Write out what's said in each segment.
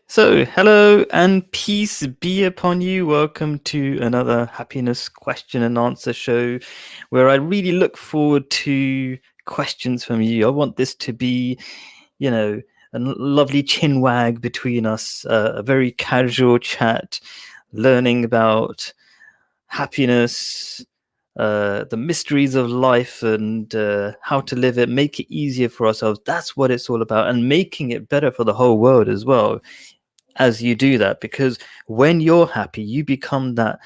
So, hello and peace be upon you. Welcome to another happiness question and answer show where I really look forward to questions from you. I want this to be, a lovely chin wag between us, a very casual chat, learning about happiness, the mysteries of life, and how to live it, make it easier for ourselves. That's what it's all about, and making it better for the whole world as well as you do that, because when you're happy you become that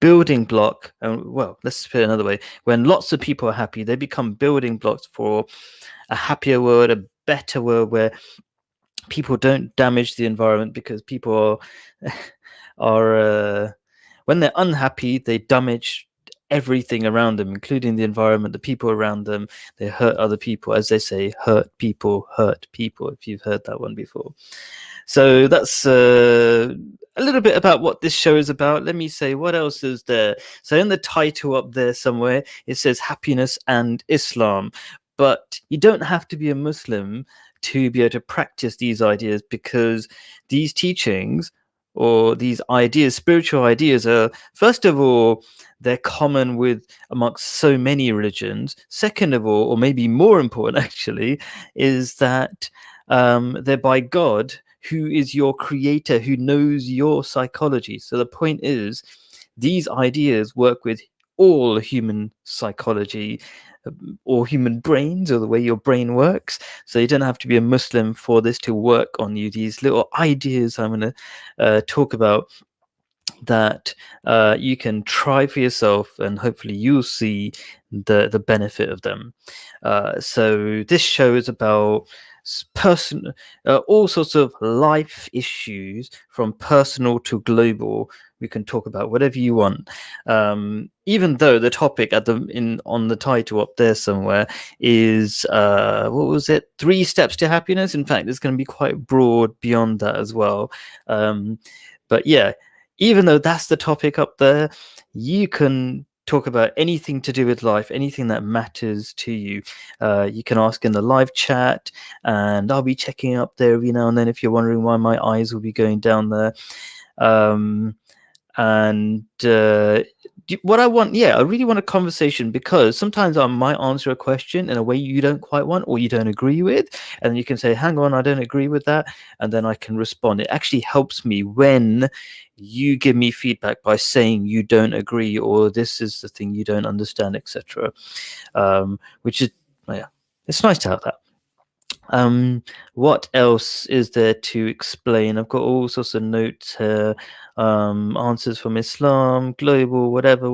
building block. And well, let's put it another way: when lots of people are happy, they become building blocks for a happier world, a better world, where people don't damage the environment, because people are when they're unhappy they damage everything around them, including the environment, the people around them. They hurt other people, as they say, hurt people, if you've heard that one before. So that's a little bit about what this show is about. Let me say, what else is there? So in the title up there somewhere, it says happiness and Islam. But you don't have to be a Muslim to be able to practice these ideas, because these teachings or these ideas, spiritual ideas, are, first of all, they're common with amongst so many religions. Second of all, or maybe more important actually, is that they're by God, who is your creator, who knows your psychology. So the point is, these ideas work with all human psychology, or human brains, or the way your brain works. So you don't have to be a Muslim for this to work on you. These little ideas I'm going to talk about, that you can try for yourself, and hopefully you'll see the benefit of them. So this show is about all sorts of life issues, from personal to global. We can talk about whatever you want, even though the topic on the title up there somewhere is what was it, 3 steps to happiness. In fact, it's going to be quite broad beyond that as well. But yeah, even though that's the topic up there, you can talk about anything to do with life, anything that matters to you. You can ask in the live chat, and I'll be checking up there every now and then if you're wondering why my eyes will be going down there. And what I want, I really want a conversation, because sometimes I might answer a question in a way you don't quite want, or you don't agree with, and you can say, hang on, I don't agree with that, and then I can respond. It actually helps me when you give me feedback by saying you don't agree, or this is the thing you don't understand, etc. Which is, it's nice to have that. What else is there to explain? I've got all sorts of notes here. Answers from Islam, global, whatever.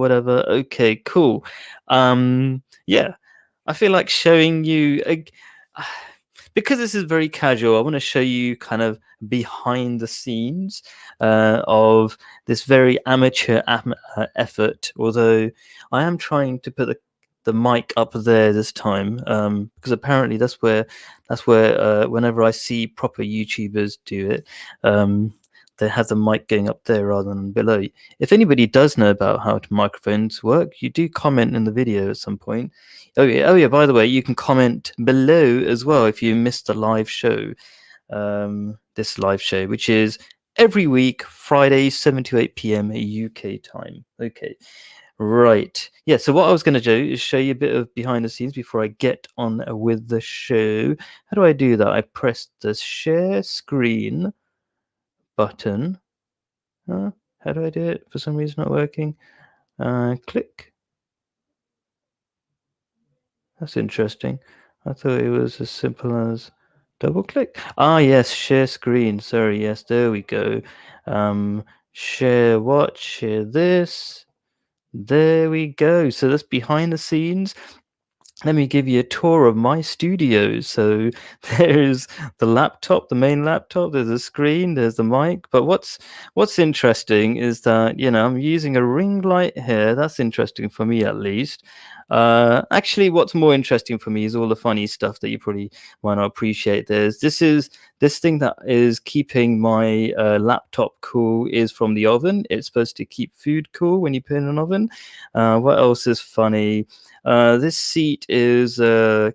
Okay, cool. Yeah, I feel like showing you because this is very casual. I want to show you kind of behind the scenes of this very amateur effort. Although I am trying to put the mic up there this time, because apparently that's where whenever I see proper YouTubers do it, they have the mic going up there rather than below. If anybody does know about how microphones work, you do comment in the video at some point. Oh yeah, by the way, you can comment below as well if you missed the live show, this live show, which is every week, Friday, 7 to 8 p.m. UK time. Okay. Right. Yeah, so what I was going to do is show you a bit of behind the scenes before I get on with the show. How do I do that? I press the share screen button. How do I do it? For some reason not working. Click. That's interesting. I thought it was as simple as double click. Ah, yes, share screen. Sorry, yes, there we go. Share what? Share this. There we go. So that's behind the scenes. Let me give you a tour of my studio. So there's the laptop, the main laptop, there's a screen, there's the mic. But what's interesting is that, I'm using a ring light here. That's interesting for me, at least. Actually, what's more interesting for me is all the funny stuff that you probably might not appreciate. This thing that is keeping my laptop cool is from the oven. It's supposed to keep food cool when you put it in an oven. What else is funny? This seat is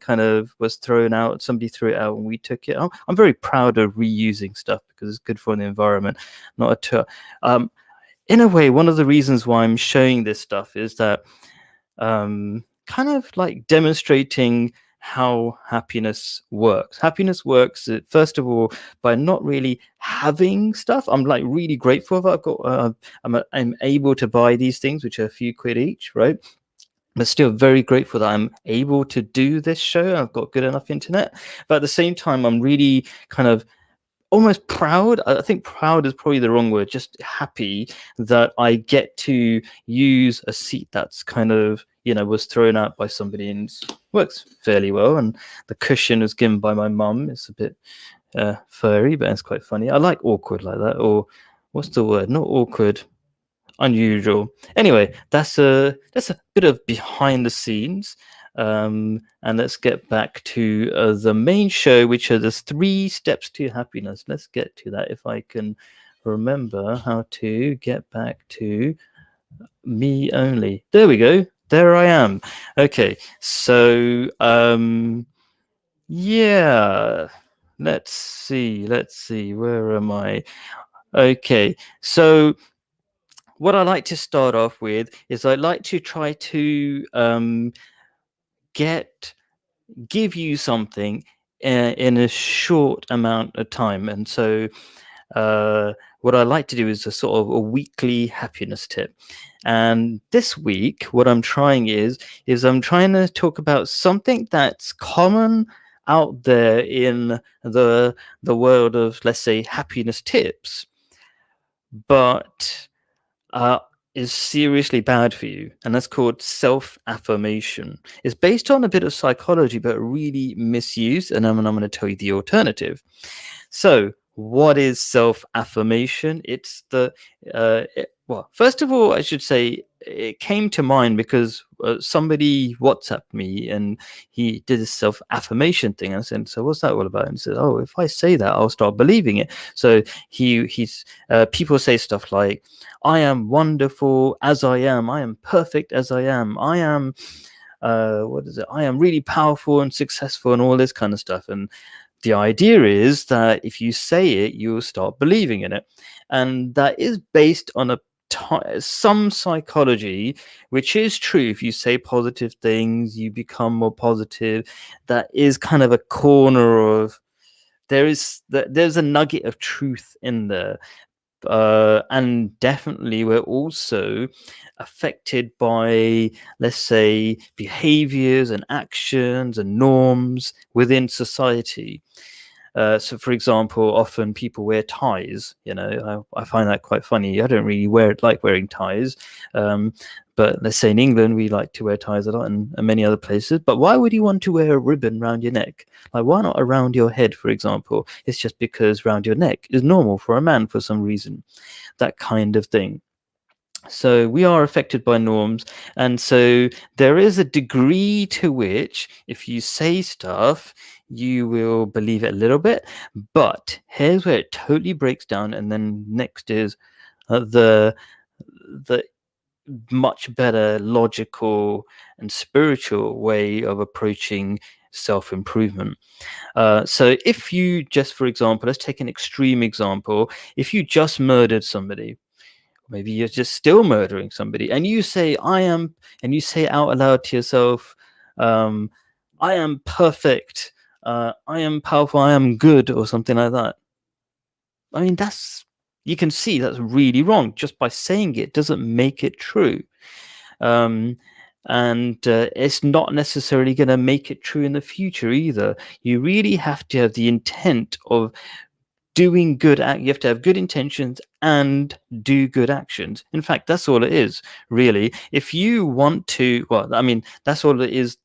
kind of was thrown out. Somebody threw it out and we took it. I'm very proud of reusing stuff because it's good for the environment. Not a in a way, one of the reasons why I'm showing this stuff is that kind of like demonstrating how happiness works. Happiness works, first of all, by not really having stuff. I'm like really grateful that I've got, I'm able to buy these things, which are a few quid each, right? But still very grateful that I'm able to do this show. I've got good enough internet. But at the same time, I'm really kind of almost proud. I think proud is probably the wrong word, just happy that I get to use a seat that's kind of, was thrown out by somebody and works fairly well. And the cushion was given by my mum. It's a bit furry, but it's quite funny. I like awkward like that. Or what's the word? Not awkward, unusual. Anyway, that's a bit of behind the scenes. And let's get back to the main show, which are the 3 steps to happiness. Let's get to that if I can remember how to get back to me only. There we go. There I am. Okay, so yeah, let's see. Where am I? Okay, so what I like to start off with is I like to try to give you something in a short amount of time. And so what I like to do is a sort of a weekly happiness tip. And this week, what I'm trying is I'm trying to talk about something that's common out there in the world of, let's say, happiness tips, but is seriously bad for you, and that's called self-affirmation. It's based on a bit of psychology, but really misused, and I'm going to tell you the alternative. So, what is self-affirmation? It's well, first of all, I should say it came to mind because somebody WhatsApped me and he did a self-affirmation thing. I said, "So what's that all about?" And he said, "Oh, if I say that, I'll start believing it." So he's people say stuff like, "I am wonderful as I am. I am perfect as I am. I am what is it? I am really powerful and successful," and all this kind of stuff. And the idea is that if you say it, you'll start believing in it. And that is based on some psychology, which is true. If you say positive things, you become more positive. That is kind of a corner of, there's a nugget of truth in there. And definitely we're also affected by, let's say, behaviors and actions and norms within society. So, for example, often people wear ties. I find that quite funny. I don't really like wearing ties. But let's say in England, we like to wear ties a lot, and many other places. But why would you want to wear a ribbon around your neck? Like, why not around your head, for example? It's just because around your neck is normal for a man for some reason. That kind of thing. So we are affected by norms. And so there is a degree to which if you say stuff, you will believe it a little bit. But here's where it totally breaks down. And then next is the much better logical and spiritual way of approaching self-improvement. So if you just, for example, let's take an extreme example. If you just murdered somebody, maybe you're just still murdering somebody, and you say I am, and you say out aloud to yourself, I am perfect, I am powerful, I am good, or something like that. I mean, you can see that's really wrong. Just by saying it doesn't make it true. And it's not necessarily going to make it true in the future either. You really have to have the intent of doing good. You have to have good intentions and do good actions. In fact, that's all it is, really. If you want to, well, I mean, that's all it is.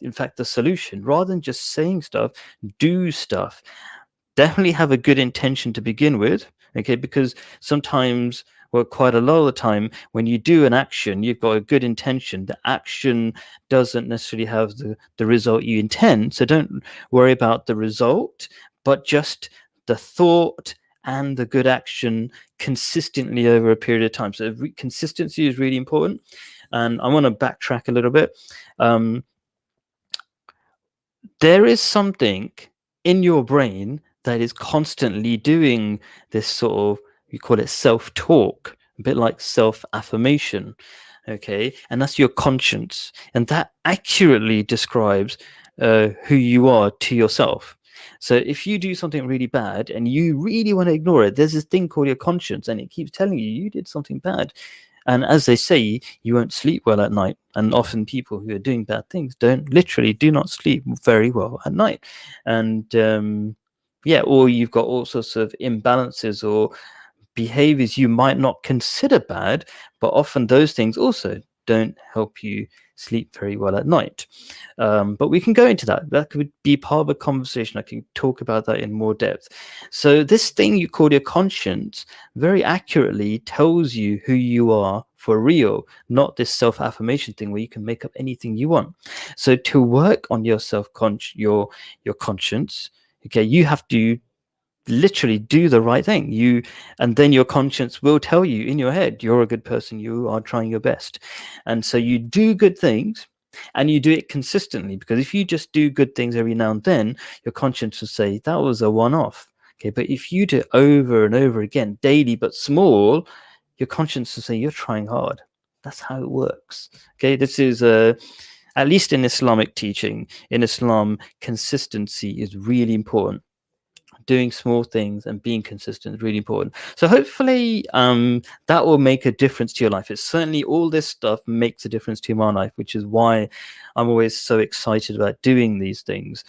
In fact, the solution, rather than just saying stuff, do stuff. Definitely have a good intention to begin with, okay? Because sometimes Well, quite a lot of the time, when you do an action, you've got a good intention. The action doesn't necessarily have the result you intend. So don't worry about the result, but just the thought and the good action consistently over a period of time. So consistency is really important. And I want to backtrack a little bit. There is something in your brain that is constantly doing this sort of, we call it self-talk, a bit like self-affirmation, okay? And that's your conscience. And that accurately describes who you are to yourself. So if you do something really bad and you really want to ignore it, there's this thing called your conscience, and it keeps telling you you did something bad. And as they say, you won't sleep well at night. And often people who are doing bad things do not sleep very well at night. And yeah, or you've got all sorts of imbalances or behaviors you might not consider bad, but often those things also don't help you sleep very well at night. But we can go into that. That could be part of a conversation. I can talk about that in more depth. So this thing you call your conscience very accurately tells you who you are for real, not this self-affirmation thing where you can make up anything you want. So to work on your your conscience, okay, you have to literally do the right thing. And then your conscience will tell you in your head you're a good person, you are trying your best. And so you do good things and you do it consistently, because if you just do good things every now and then, your conscience will say that was a one-off. Okay, but if you do it over and over again, daily but small, your conscience will say you're trying hard. That's how it works. Okay, this is at least in Islamic teaching, in Islam, consistency is really important. Doing small things and being consistent is really important. So hopefully that will make a difference to your life. It's certainly, all this stuff makes a difference to my life, which is why I'm always so excited about doing these things.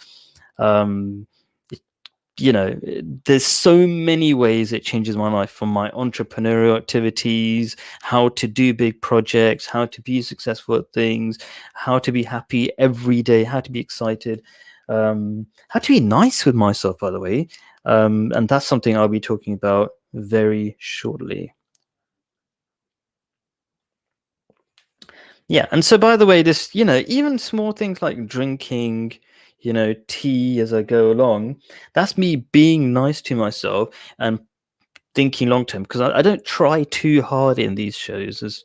You know, there's so many ways it changes my life, from my entrepreneurial activities, how to do big projects, how to be successful at things, how to be happy every day, how to be excited, how to be nice with myself, by the way. And that's something I'll be talking about very shortly. Yeah. And so, by the way, this, you know, even small things like drinking, you know, tea as I go along, that's me being nice to myself and thinking long term, because I don't try too hard in these shows.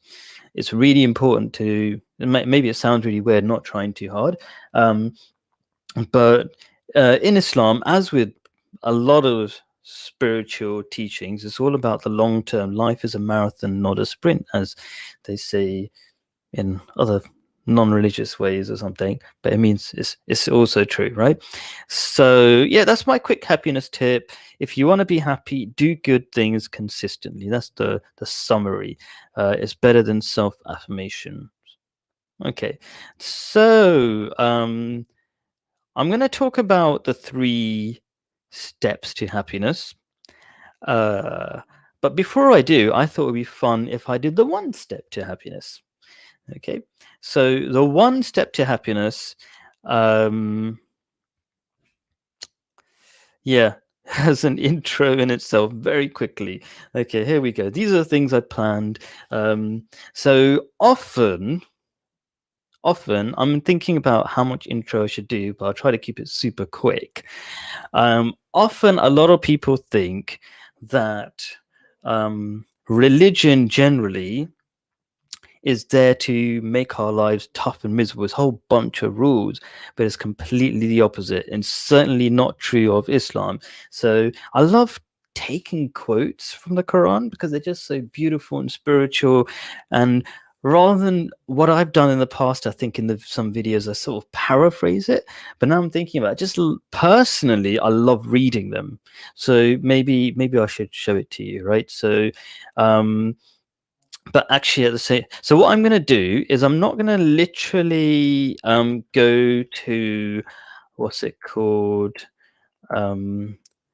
It's really important to, maybe it sounds really weird not trying too hard, but in Islam, as with a lot of spiritual teachings, it's all about the long term. Life is a marathon, not a sprint, as they say in other non-religious ways or something, but it means it's also true, right? So yeah, that's my quick happiness tip. If you want to be happy, do good things consistently. That's the summary. It's better than self-affirmation. Okay, so I'm going to talk about the 3 steps to happiness, but before I do, I thought it would be fun if I did the 1 step to happiness. Okay, so the 1 step to happiness, yeah, has an intro in itself very quickly. Okay, here we go. These are the things I planned. So often I'm thinking about how much intro I should do, but I'll try to keep it super quick. Often a lot of people think that religion generally is there to make our lives tough and miserable. It's a whole bunch of rules, but it's completely the opposite, and certainly not true of Islam. So I love taking quotes from the Quran because they're just so beautiful and spiritual. And rather than what I've done in the past, I think in some videos I sort of paraphrase it, but now I'm thinking about it, just personally, I love reading them. So maybe I should show it to you, right? So but actually at the same, so what I'm going to do is I'm not going to literally go to, what's it called,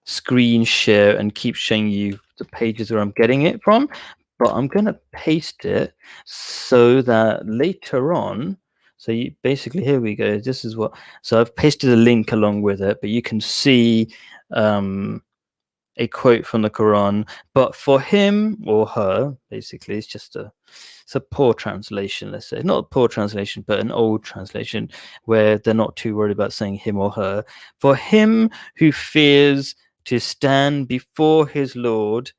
screen share and keep showing you the pages where I'm getting it from, but I'm going to paste it so that later on, so you basically, here we go, this is what, so I've pasted a link along with it, but you can see a quote from the Quran, but for him or her, basically, it's a poor translation, let's say. Not a poor translation, but an old translation where they're not too worried about saying him or her. For him who fears to stand before his Lord,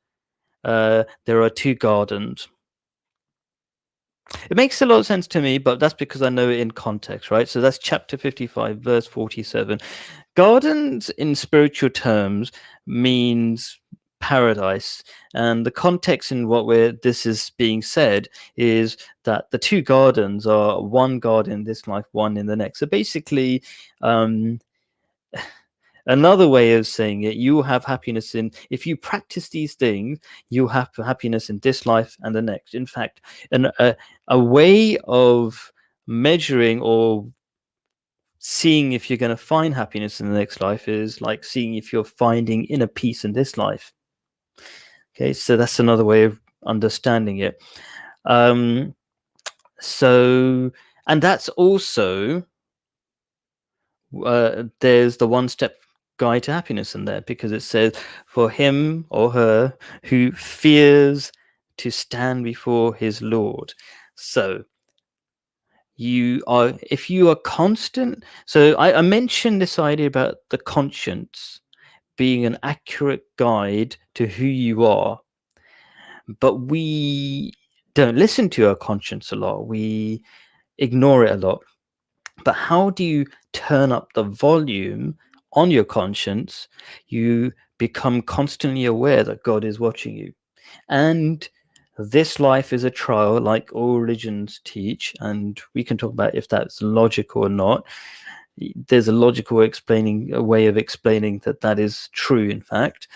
there are two gardens. It makes a lot of sense to me, but that's because I know it in context, right? So that's chapter 55, verse 47. Gardens in spiritual terms means paradise, and the context in this is being said is that the two gardens are one garden in this life, one in the next. So basically, another way of saying it, you will have happiness if you practice these things, you'll have happiness in this life and the next. In fact, a way of measuring or seeing if you're going to find happiness in the next life is like seeing if you're finding inner peace in this life. Okay, so that's another way of understanding it. So, and that's also there's the one-step guide to happiness in there, because it says for him or her who fears to stand before his Lord. So if you are constant, so I mentioned this idea about the conscience being an accurate guide to who you are, but we don't listen to our conscience a lot, we ignore it a lot. But how do you turn up the volume on your conscience? You become constantly aware that God is watching you. And this life is a trial, like all religions teach, and we can talk about if that's logical or not. There's a logical way of explaining that is true, in fact.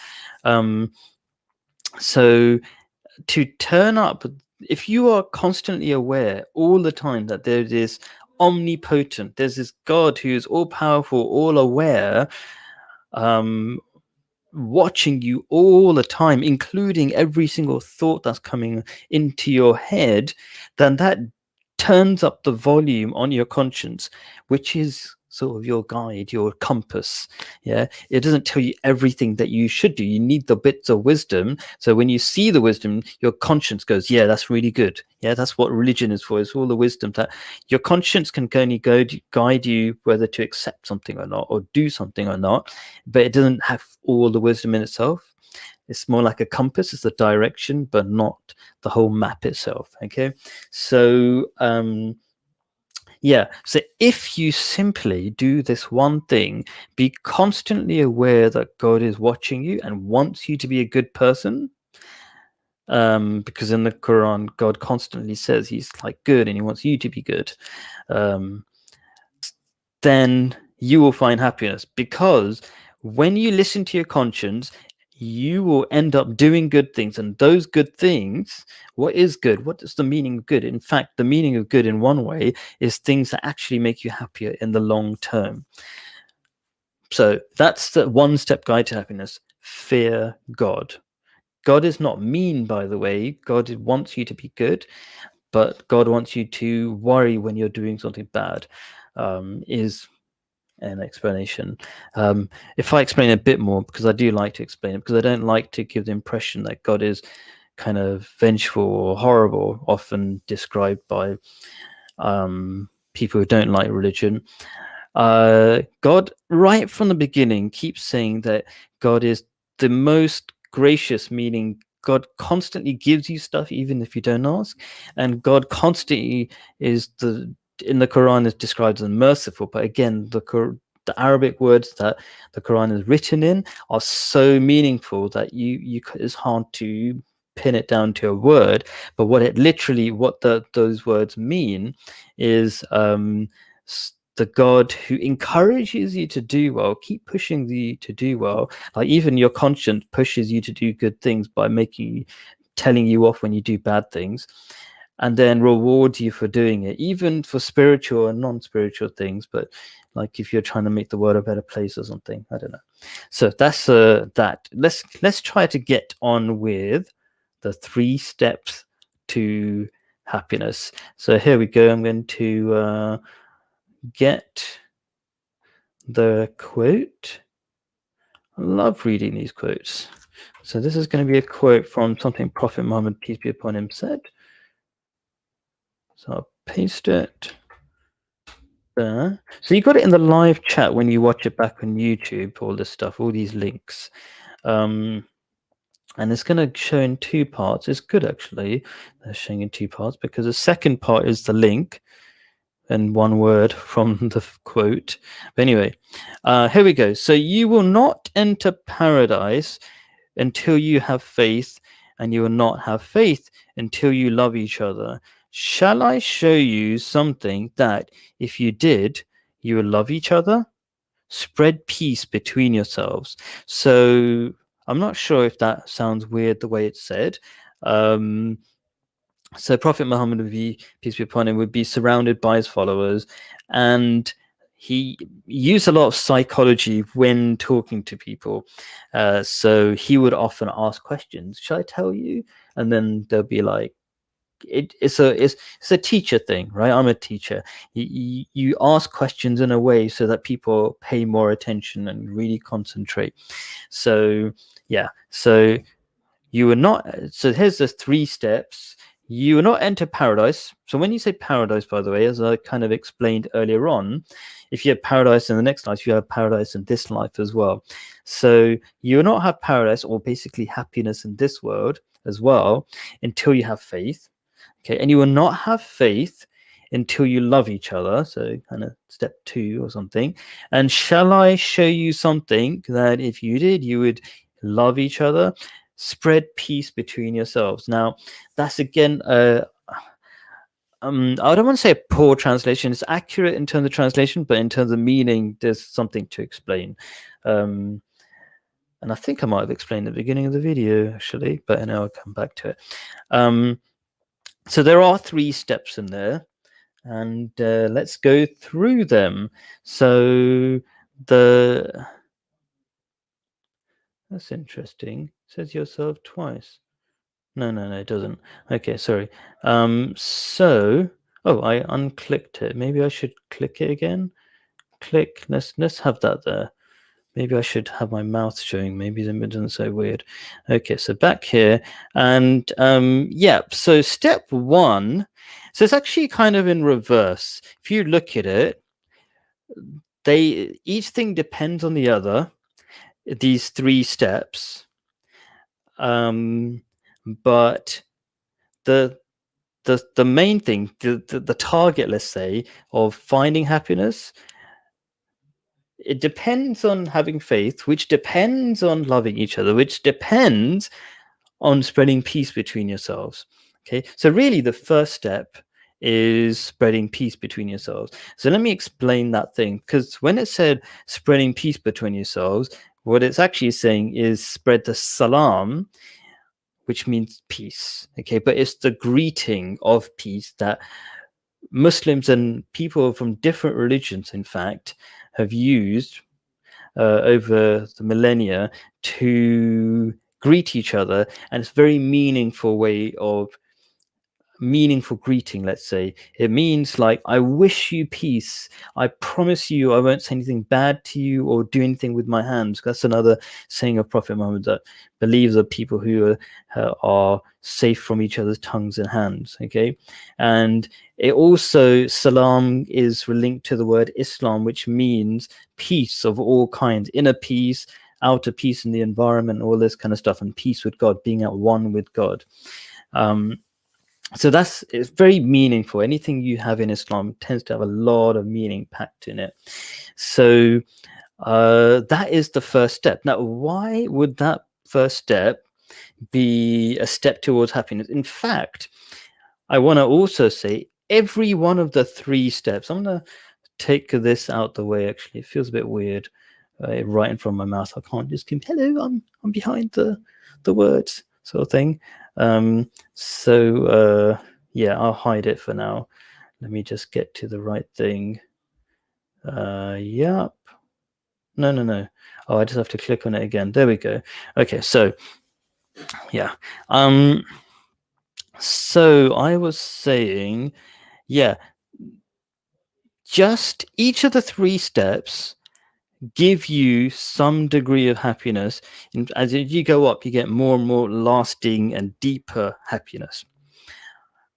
So to turn up, if you are constantly aware all the time that there is omnipotent, there's this God who is all powerful, all aware, watching you all the time, including every single thought that's coming into your head, then that turns up the volume on your conscience, which is sort of your guide, your compass. Yeah, it doesn't tell you everything that you should do. You need the bits of wisdom. So when you see the wisdom, your conscience goes, yeah, that's really good. Yeah, that's what religion is for. It's all the wisdom that your conscience can only guide you whether to accept something or not, or do something or not, but it doesn't have all the wisdom in itself. It's more like a compass. It's the direction, but not the whole map itself. Okay, so yeah, so if you simply do this one thing, be constantly aware that God is watching you and wants you to be a good person, because in the Quran, God constantly says he's like good and he wants you to be good, then you will find happiness, because when you listen to your conscience, you will end up doing good things. And those good things, what is good? What is the meaning of good? In fact, the meaning of good in one way is things that actually make you happier in the long term. So that's the one-step guide to happiness. Fear God. God is not mean, by the way. God wants you to be good, but God wants you to worry when you're doing something bad, is an explanation. If I explain a bit more, because I do like to explain it, because I don't like to give the impression that God is kind of vengeful or horrible, often described by people who don't like religion. God, right from the beginning, keeps saying that God is the most gracious, meaning God constantly gives you stuff even if you don't ask, and God constantly is in the Quran is described as merciful. But again, the Arabic words that the Quran is written in are so meaningful that it's hard to pin it down to a word. But what those words mean is the God who encourages you to do well, keep pushing you to do well. Like even your conscience pushes you to do good things by telling you off when you do bad things, and then rewards you for doing it, even for spiritual and non-spiritual things. But like if you're trying to make the world a better place or something, I don't know. So that's that. Let's try to get on with the 3 steps to happiness. So here we go. I'm going to get the quote. I love reading these quotes. So this is going to be a quote from something Prophet Muhammad, peace be upon him, said. So I'll paste it there. So you got it in the live chat when you watch it back on YouTube, all this stuff, all these links. And it's going to show in two parts. It's good, actually. They're showing in two parts because the second part is the link and one word from the quote. But anyway, here we go. So you will not enter paradise until you have faith, and you will not have faith until you love each other. Shall I show you something that, if you did, you will love each other? Spread peace between yourselves. So I'm not sure if that sounds weird the way it's said. So Prophet Muhammad, would be, peace be upon him, would be surrounded by his followers, and he used a lot of psychology when talking to people. So he would often ask questions. Should I tell you? And then they'll be like, it's a teacher thing, right? I'm a teacher. You ask questions in a way so that people pay more attention and really concentrate. So yeah, so you will not. So here's the 3 steps. You will not enter paradise. So when you say paradise, by the way, as I kind of explained earlier on, if you have paradise in the next life, you have paradise in this life as well. So you will not have paradise, or basically happiness, in this world as well until you have faith. Okay, and you will not have faith until you love each other. So kind of step 2 or something. And shall I show you something that, if you did, you would love each other? Spread peace between yourselves. Now, that's again, I don't want to say a poor translation. It's accurate in terms of translation, but in terms of meaning, there's something to explain. And I think I might have explained at the beginning of the video, actually, but I know I'll come back to it. So there are 3 steps in there, and let's go through them. So that's interesting. It says yourself twice. No, it doesn't. Okay, sorry. So, I unclicked it. Maybe I should click it again. Click. Let's have that there. Maybe I should have my mouth showing. Maybe it doesn't so weird. Okay, so back here, and yeah. So step 1. So it's actually kind of in reverse. If you look at it, each thing depends on the other. These 3 steps, but the main thing, the target, let's say, of finding happiness, it depends on having faith, which depends on loving each other, which depends on spreading peace between yourselves. Okay, so really the first step is spreading peace between yourselves. So let me explain that thing, because when it said spreading peace between yourselves, what it's actually saying is spread the salam, which means peace. Okay, but it's the greeting of peace that Muslims and people from different religions, in fact, have used over the millennia to greet each other, and it's a very meaningful way of meaningful greeting. Let's say it means like, I wish you peace, I promise you I won't say anything bad to you or do anything with my hands. That's another saying of Prophet Muhammad, that believes that people who are safe from each other's tongues and hands. Okay, and it also, salam is linked to the word Islam, which means peace of all kinds, inner peace, outer peace in the environment, all this kind of stuff, and peace with God, being at one with God. So it's very meaningful. Anything you have in Islam tends to have a lot of meaning packed in it. So that is the first step. Now, why would that first step be a step towards happiness? In fact, I want to also say every one of the 3 steps. I'm going to take this out the way. Actually, it feels a bit weird right in front of my mouth. I can't just give hello, I'm behind the words sort of thing. So yeah, I'll hide it for now. Let me just get to the right thing. Yep. No. Oh, I just have to click on it again. There we go. Okay, so yeah. So I was saying, yeah, just each of the 3 steps give you some degree of happiness. And as you go up, you get more and more lasting and deeper happiness.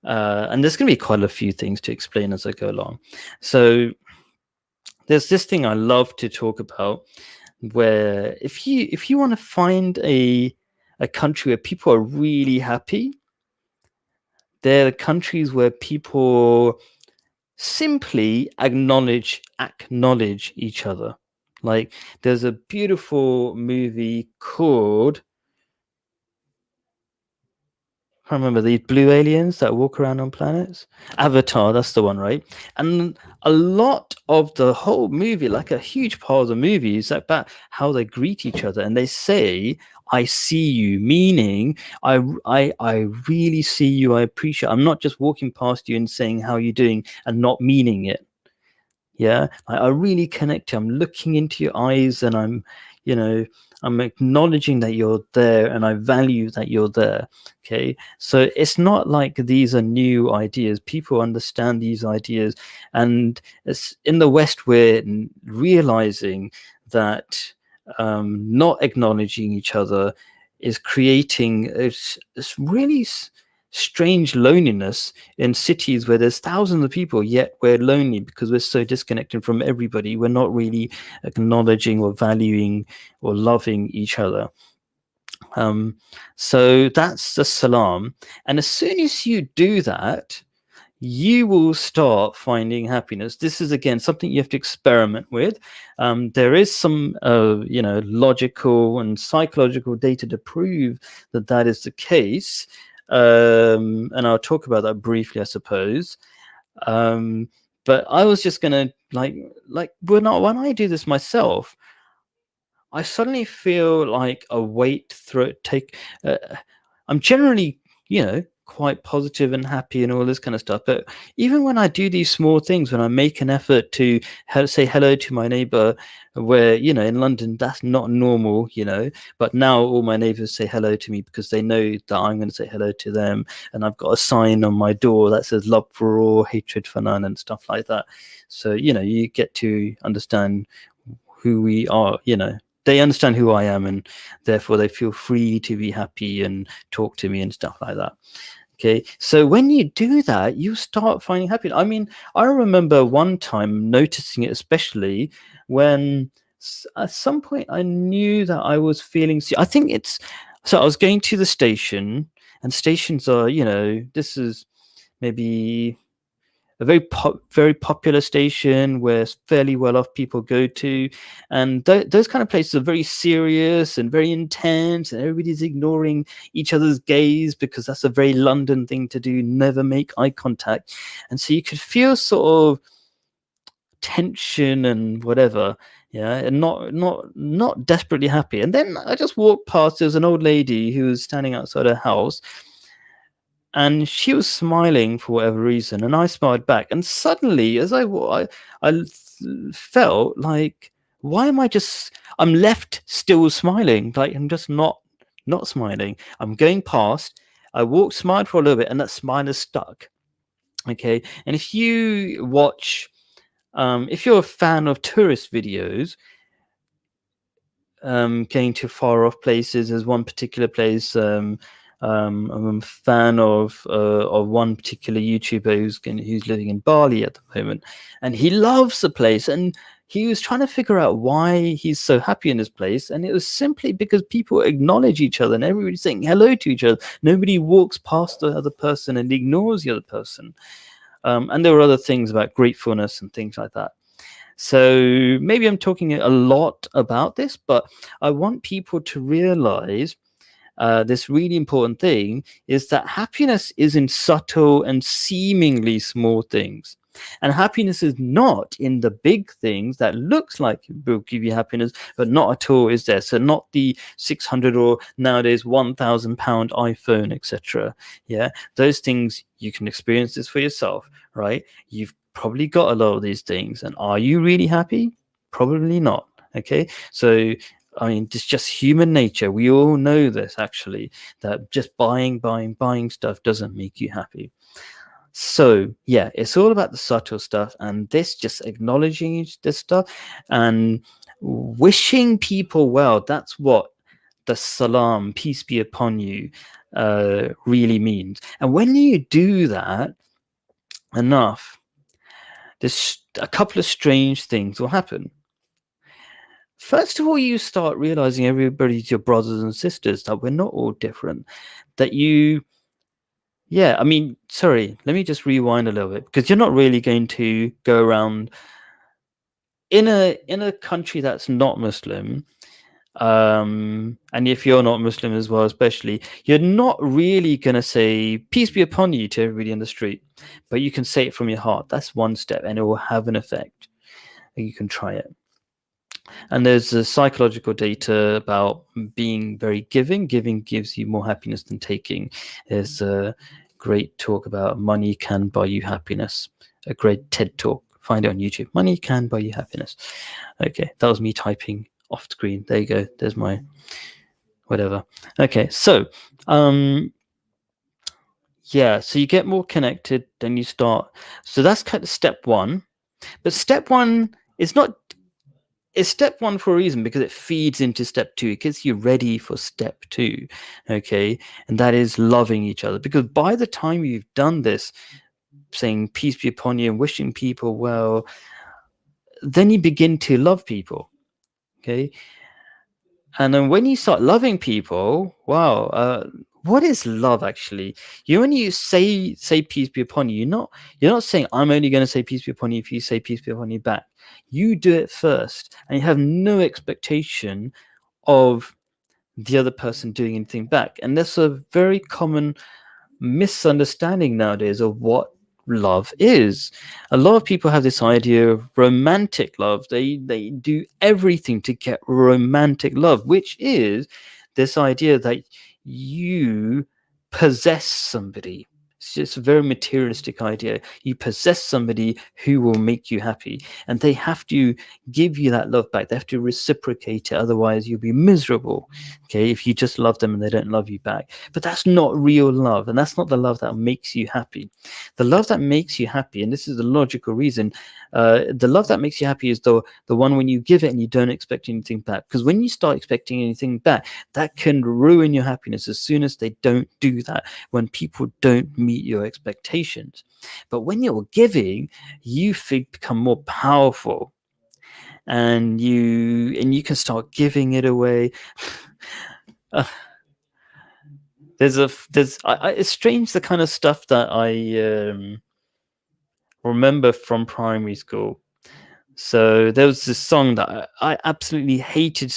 And there's going to be quite a few things to explain as I go along. So there's this thing I love to talk about, where if you want to find a country where people are really happy, they're the countries where people simply acknowledge each other. Like, there's a beautiful movie called, I can't remember, the blue aliens that walk around on planets. Avatar, that's the one, right? And a lot of the whole movie, like a huge part of the movie, is about how they greet each other, and they say, "I see you," meaning I really see you. I appreciate. I'm not just walking past you and saying how you doing and not meaning it. Yeah, I really connect to you. I'm looking into your eyes, and I'm acknowledging that you're there, and I value that you're there. Okay, so it's not like these are new ideas. People understand these ideas, and it's in the West we're realizing that not acknowledging each other is creating this really strange loneliness in cities where there's thousands of people, yet we're lonely because we're so disconnected from everybody. We're not really acknowledging or valuing or loving each other. So that's the salam. And as soon as you do that, you will start finding happiness. This is, again, something you have to experiment with. There is some logical and psychological data to prove that that is the case. And I'll talk about that briefly, I suppose. But I was just gonna like when I do this myself, I suddenly feel like a weight take. I'm generally, quite positive and happy and all this kind of stuff. But even when I do these small things, when I make an effort to say hello to my neighbor, where, in London, that's not normal, but now all my neighbors say hello to me because they know that I'm going to say hello to them. And I've got a sign on my door that says love for all, hatred for none, and stuff like that. So, you get to understand who we are, they understand who I am, and therefore they feel free to be happy and talk to me and stuff like that. Okay, so when you do that, you start finding happiness. I mean, I remember one time noticing it, especially when at some point I knew that I was feeling. I think so I was going to the station, and stations are, this is maybe a very popular station where fairly well-off people go to, and those kind of places are very serious and very intense, and everybody's ignoring each other's gaze because that's a very London thing to do. Never make eye contact, and so you could feel sort of tension and whatever, and not desperately happy. And then I just walked past. There was an old lady who was standing outside her house, and she was smiling for whatever reason, and I smiled back. And suddenly, as I felt like, why am I'm left still smiling? Like, I'm just not smiling. I'm going past. I walked, smiled for a little bit, and that smile is stuck. Okay, and if you watch, if you're a fan of tourist videos, going to far off places, there's one particular place. I'm a fan of one particular YouTuber who's living in Bali at the moment, and he loves the place. And he was trying to figure out why he's so happy in this place, and it was simply because people acknowledge each other, and everybody's saying hello to each other. Nobody walks past the other person and ignores the other person. And there were other things about gratefulness and things like that. So maybe I'm talking a lot about this, but I want people to realize this really important thing is that happiness is in subtle and seemingly small things. And happiness is not in the big things that looks like it will give you happiness, but not at all is there. So not the 600 or nowadays £1,000 iPhone, etc. Yeah, those things, you can experience this for yourself, right? You've probably got a lot of these things, and are you really happy? Probably not. Okay, so I mean, it's just human nature. We all know this, actually, that just buying stuff doesn't make you happy. So yeah, it's all about the subtle stuff, and this just acknowledging this stuff. And Wishing people well, that's what the salam, peace be upon you, really means. And when you do that enough, there's a couple of strange things will happen. First of all, you start realizing everybody's your brothers and sisters, that we're not all different, that I mean, sorry, let me just rewind a little bit, because you're not really going to go around in a country that's not Muslim, and if you're not Muslim as well, especially, you're not really going to say peace be upon you to everybody in the street, but you can say it from your heart. That's one step, and it will have an effect. You can try it. And there's psychological data about being very giving. Giving gives you more happiness than taking. There's a great talk about money can buy you happiness. A great TED talk. Find it on YouTube. Money can buy you happiness. Okay, that was me typing off screen. There you go. There's my whatever. Okay, so yeah, so you get more connected, then you start. So that's kind of step one. But step one is not. It's step one for a reason, because it feeds into step two. It gets you ready for step two, okay? And that is loving each other. Because by the time you've done this, saying peace be upon you and wishing people well, then you begin to love people, okay? And then when you start loving people, wow, what is love actually? When you say peace be upon you, you're not saying I'm only going to say peace be upon you if you say peace be upon you back. You do it first, and you have no expectation of the other person doing anything back. And that's a very common misunderstanding nowadays of what love is. A lot of people have this idea of romantic love. They do everything to get romantic love, which is this idea that you possess somebody. It's just a very materialistic idea. You possess somebody who will make you happy, and they have to give you that love back. They have to reciprocate it, otherwise you'll be miserable, okay, if you just love them and they don't love you back. But that's not real love, and that's not the love that makes you happy. The love that makes you happy, and this is the logical reason, the love that makes you happy is the one when you give it and you don't expect anything back. Because when you start expecting anything back, that can ruin your happiness as soon as they don't do that, when people don't meet your expectations. But when you're giving, you become more powerful, and you can start giving it away. It's strange, the kind of stuff that I remember from primary school. So there was this song that I absolutely hated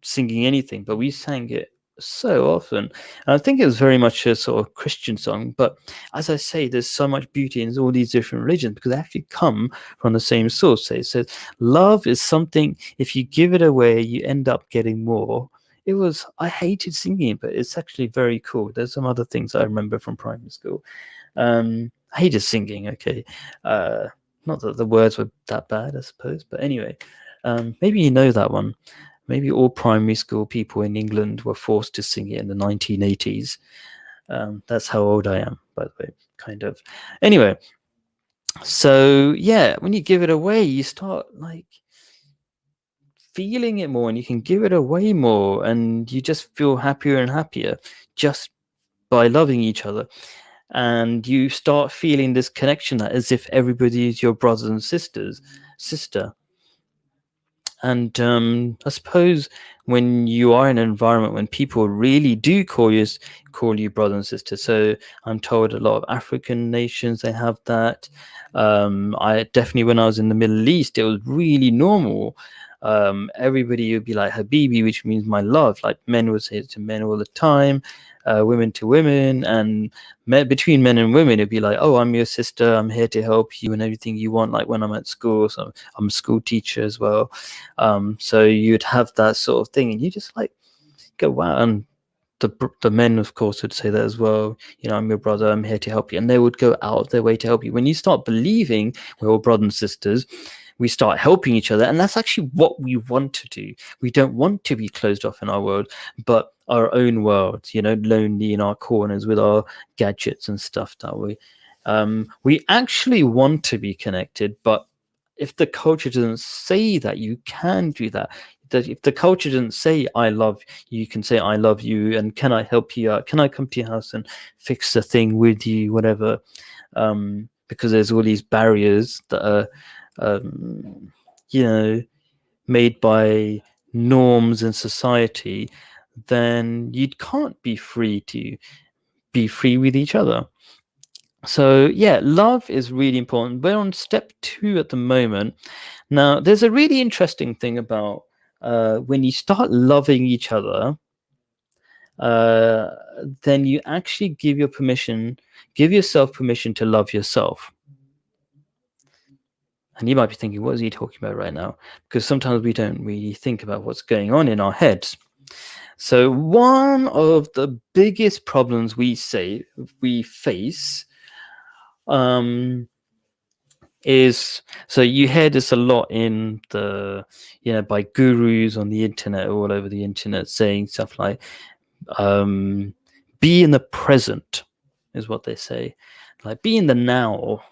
singing anything, but we sang it so often. And I think it was very much a sort of Christian song. But as I say, there's so much beauty in all these different religions, because they actually come from the same source. So it says love is something, if you give it away, you end up getting more. I hated singing it, but it's actually very cool. There's some other things I remember from primary school. I hated singing, okay. Not that the words were that bad, I suppose, but anyway, maybe you know that one. Maybe all primary school people in England were forced to sing it in the 1980s. That's how old I am, by the way, kind of. Anyway, so yeah, when you give it away, you start like feeling it more, and you can give it away more, and you just feel happier and happier just by loving each other. And you start feeling this connection, that as if everybody is your brothers and sister. And I suppose when you are in an environment when people really do call you brother and sister, so I'm told a lot of African nations, they have that. I definitely, when I was in the Middle East, it was really normal. Everybody would be like Habibi, which means my love. Like men would say it to men all the time, women to women, and between men and women, it'd be like, oh, I'm your sister, I'm here to help you and everything you want. Like when I'm at school, so I'm a school teacher as well. So you'd have that sort of thing, and you just like go, wow. And the men, of course, would say that as well. I'm your brother, I'm here to help you, and they would go out of their way to help you. When you start believing we're all brothers and sisters, we start helping each other, and that's actually what we want to do. We don't want to be closed off in our world, but our own world, lonely in our corners with our gadgets and stuff that we actually want to be connected, but if the culture doesn't say that you can do that, that if the culture doesn't say I love you, you can say I love you, and can I help you out? Can I come to your house and fix the thing with you, whatever? Because there's all these barriers that are, you know, made by norms in society, then you can't be free to be free with each other. So yeah, love is really important. We're on step 2 at the moment. Now, there's a really interesting thing about when you start loving each other, then you actually give yourself permission to love yourself. And you might be thinking, what is he talking about right now? Because sometimes we don't really think about what's going on in our heads. So one of the biggest problems we face is, so you hear this a lot in the, by gurus on the internet, all over the internet, saying stuff like, be in the present, is what they say, like be in the now.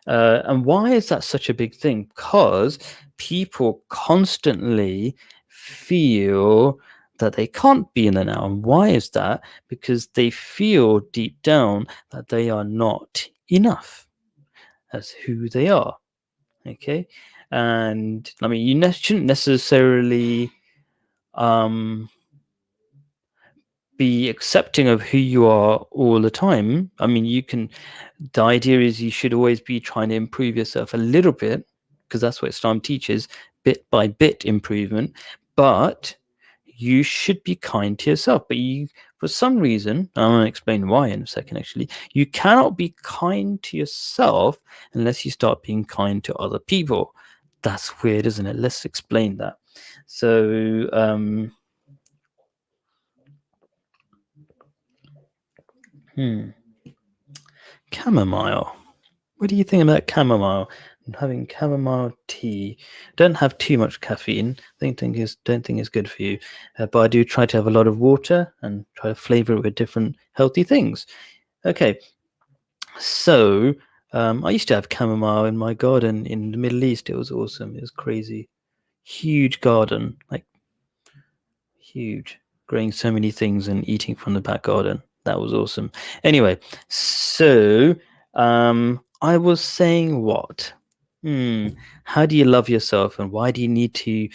And why is that such a big thing? Because people constantly feel that they can't be in the now. And why is that? Because they feel deep down that they are not enough as who they are. Okay. And I mean, you shouldn't necessarily be accepting of who you are all the time. I mean, the idea is you should always be trying to improve yourself a little bit, because that's what Islam teaches, bit by bit improvement. But you should be kind to yourself. But for some reason, I'm going to explain why in a second, actually, you cannot be kind to yourself unless you start being kind to other people. That's weird, isn't it? Let's explain that. So, chamomile. What do you think about chamomile? Having chamomile tea. Don't have too much caffeine. Don't think it's good for you. But I do try to have a lot of water and try to flavor it with different healthy things. Okay. So I used to have chamomile in my garden in the Middle East. It was awesome. It was crazy. Huge garden, like huge, growing so many things and eating from the back garden. That was awesome. Anyway, so I was saying what? How do you love yourself, and why do you need to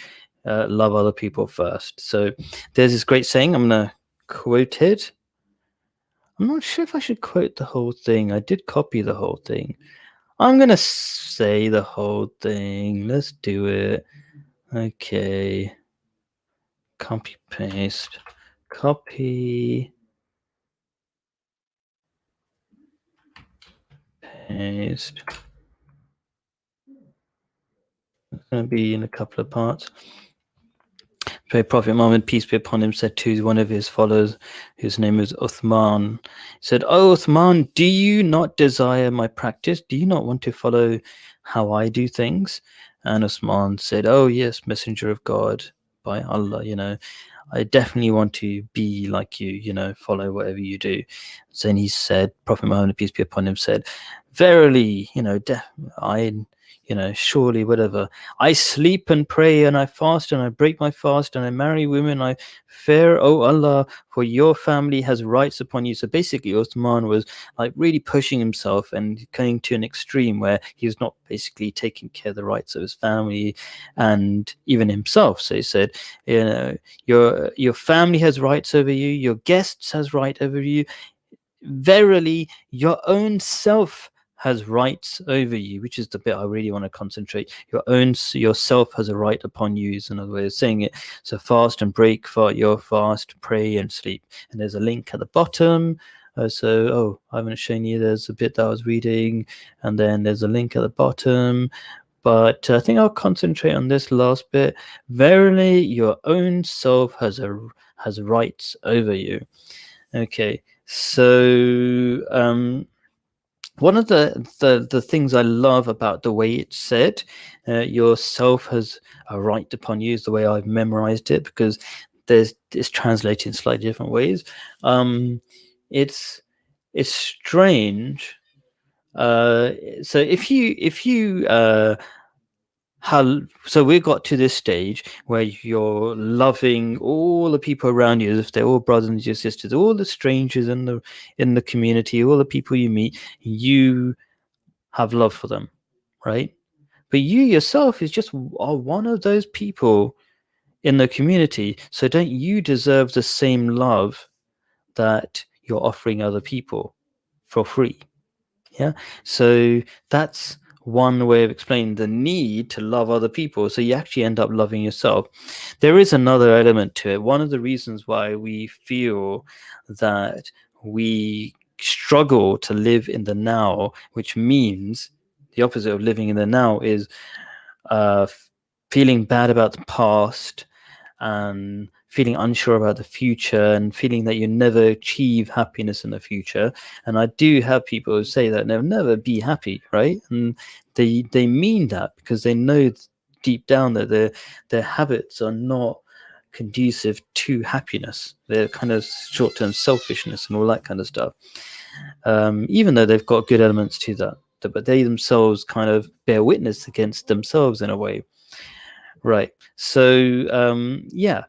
love other people first? So there's this great saying. I'm going to quote it. I'm not sure if I should quote the whole thing. I did copy the whole thing. I'm going to say the whole thing. Let's do it. Okay. Copy, paste. Copy. Paste. It's going to be in a couple of parts. Prophet Muhammad, peace be upon him, said to one of his followers, whose name was Uthman, said, "Oh Uthman, do you not desire my practice? Do you not want to follow how I do things?" And Uthman said, "Oh yes, Messenger of God, by Allah, I definitely want to be like you, follow whatever you do." So then he said, Prophet Muhammad, peace be upon him, said, "Verily, surely, whatever. I sleep and pray and I fast and I break my fast and I marry women. I fear, oh Allah, for your family has rights upon you." So basically, Uthman was like really pushing himself and going to an extreme where he was not basically taking care of the rights of his family and even himself. So he said, your family has rights over you, your guests has right over you. Verily, your own self has rights over you, which is the bit I really want to concentrate. Yourself has a right upon you is another way of saying it. So fast and break for your fast, pray and sleep. And there's a link at the bottom. I haven't shown you. There's a bit that I was reading, and then there's a link at the bottom. But I think I'll concentrate on this last bit. Verily, your own self has rights over you. Okay, so one of the things I love about the way it's said, yourself has a right upon you, is the way I've memorized it, because it's translated in slightly different ways. It's strange So if you so we got to this stage where you're loving all the people around you as if they're all brothers and your sisters, all the strangers in the community, all the people you meet, you have love for them, right? But you yourself is just are one of those people in the community. So don't you deserve the same love that you're offering other people for free? Yeah. So that's one way of explaining the need to love other people. So you actually end up loving yourself. There is another element to it. One of the reasons why we feel that we struggle to live in the now, which means the opposite of living in the now is uh, feeling bad about the past and feeling unsure about the future and feeling that you never achieve happiness in the future. And I do have people who say that they'll never be happy, right? And they mean that because they know deep down that their habits are not conducive to happiness. They're kind of short-term selfishness and all that kind of stuff. Even though they've got good elements to that, but they themselves kind of bear witness against themselves in a way. Right. So yeah.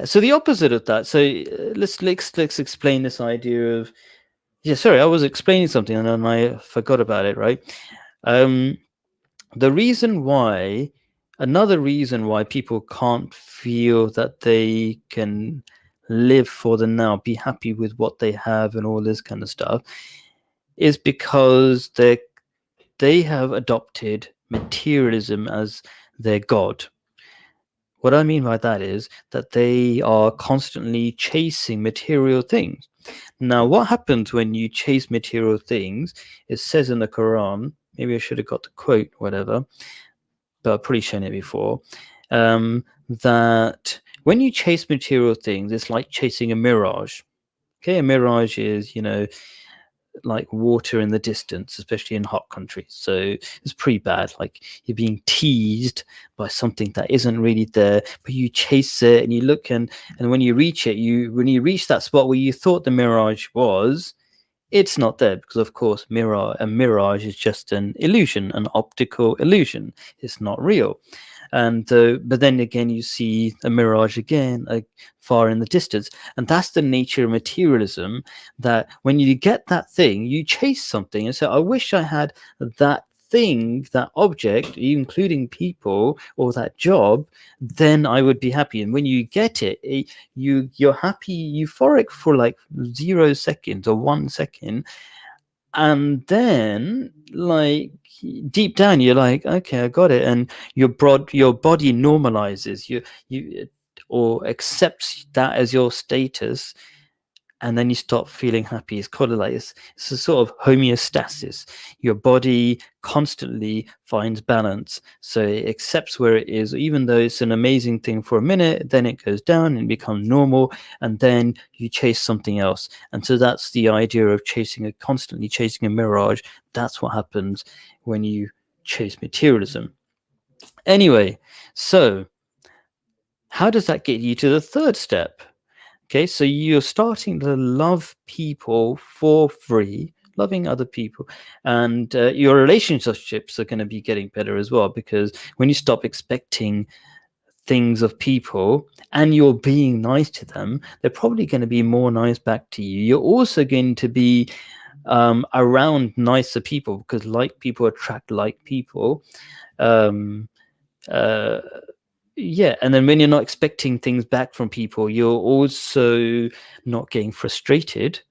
So the opposite of that. So let's explain this idea of Sorry, I was explaining something and then I forgot about it. Right. The reason why, another reason why people can't feel that they can live for the now, be happy with what they have, and all this kind of stuff, is because they have adopted materialism as their god. What I mean by that is that they are constantly chasing material things. Now, what happens when you chase material things? It says in the Quran, maybe I should have got the quote, whatever, but I've probably shown it before, that when you chase material things, it's like chasing a mirage. Okay, a mirage is, like water in the distance, especially in hot countries. So it's pretty bad. Like you're being teased by something that isn't really there, but you chase it and you look and when you reach it, when you reach that spot where you thought the mirage was, it's not there because of course a mirage is just an illusion, an optical illusion. It's not real. And but then again you see a mirage again, like far in the distance, and that's the nature of materialism, that when you get that thing you chase something and say, I wish I had that thing, that object, including people, or that job, then I would be happy. And when you get it, you're happy, euphoric for like 0 seconds or 1 second, and then like deep down you're like, okay, I got it, and your body normalizes you or accepts that as your status, and then you start feeling happy. It's called like it's a sort of homeostasis. Your body constantly finds balance, so it accepts where it is, even though it's an amazing thing for a minute, then it goes down and becomes normal, and then you chase something else. And so that's the idea of constantly chasing a mirage. That's what happens when you chase materialism. Anyway, so how does that get you to the third step? Okay, so you're starting to love people for free, loving other people, and your relationships are going to be getting better as well, because when you stop expecting things of people and you're being nice to them, they're probably going to be more nice back to you. You're also going to be around nicer people, because like people attract like people. Um, uh, yeah, and then when you're not expecting things back from people, you're also not getting frustrated,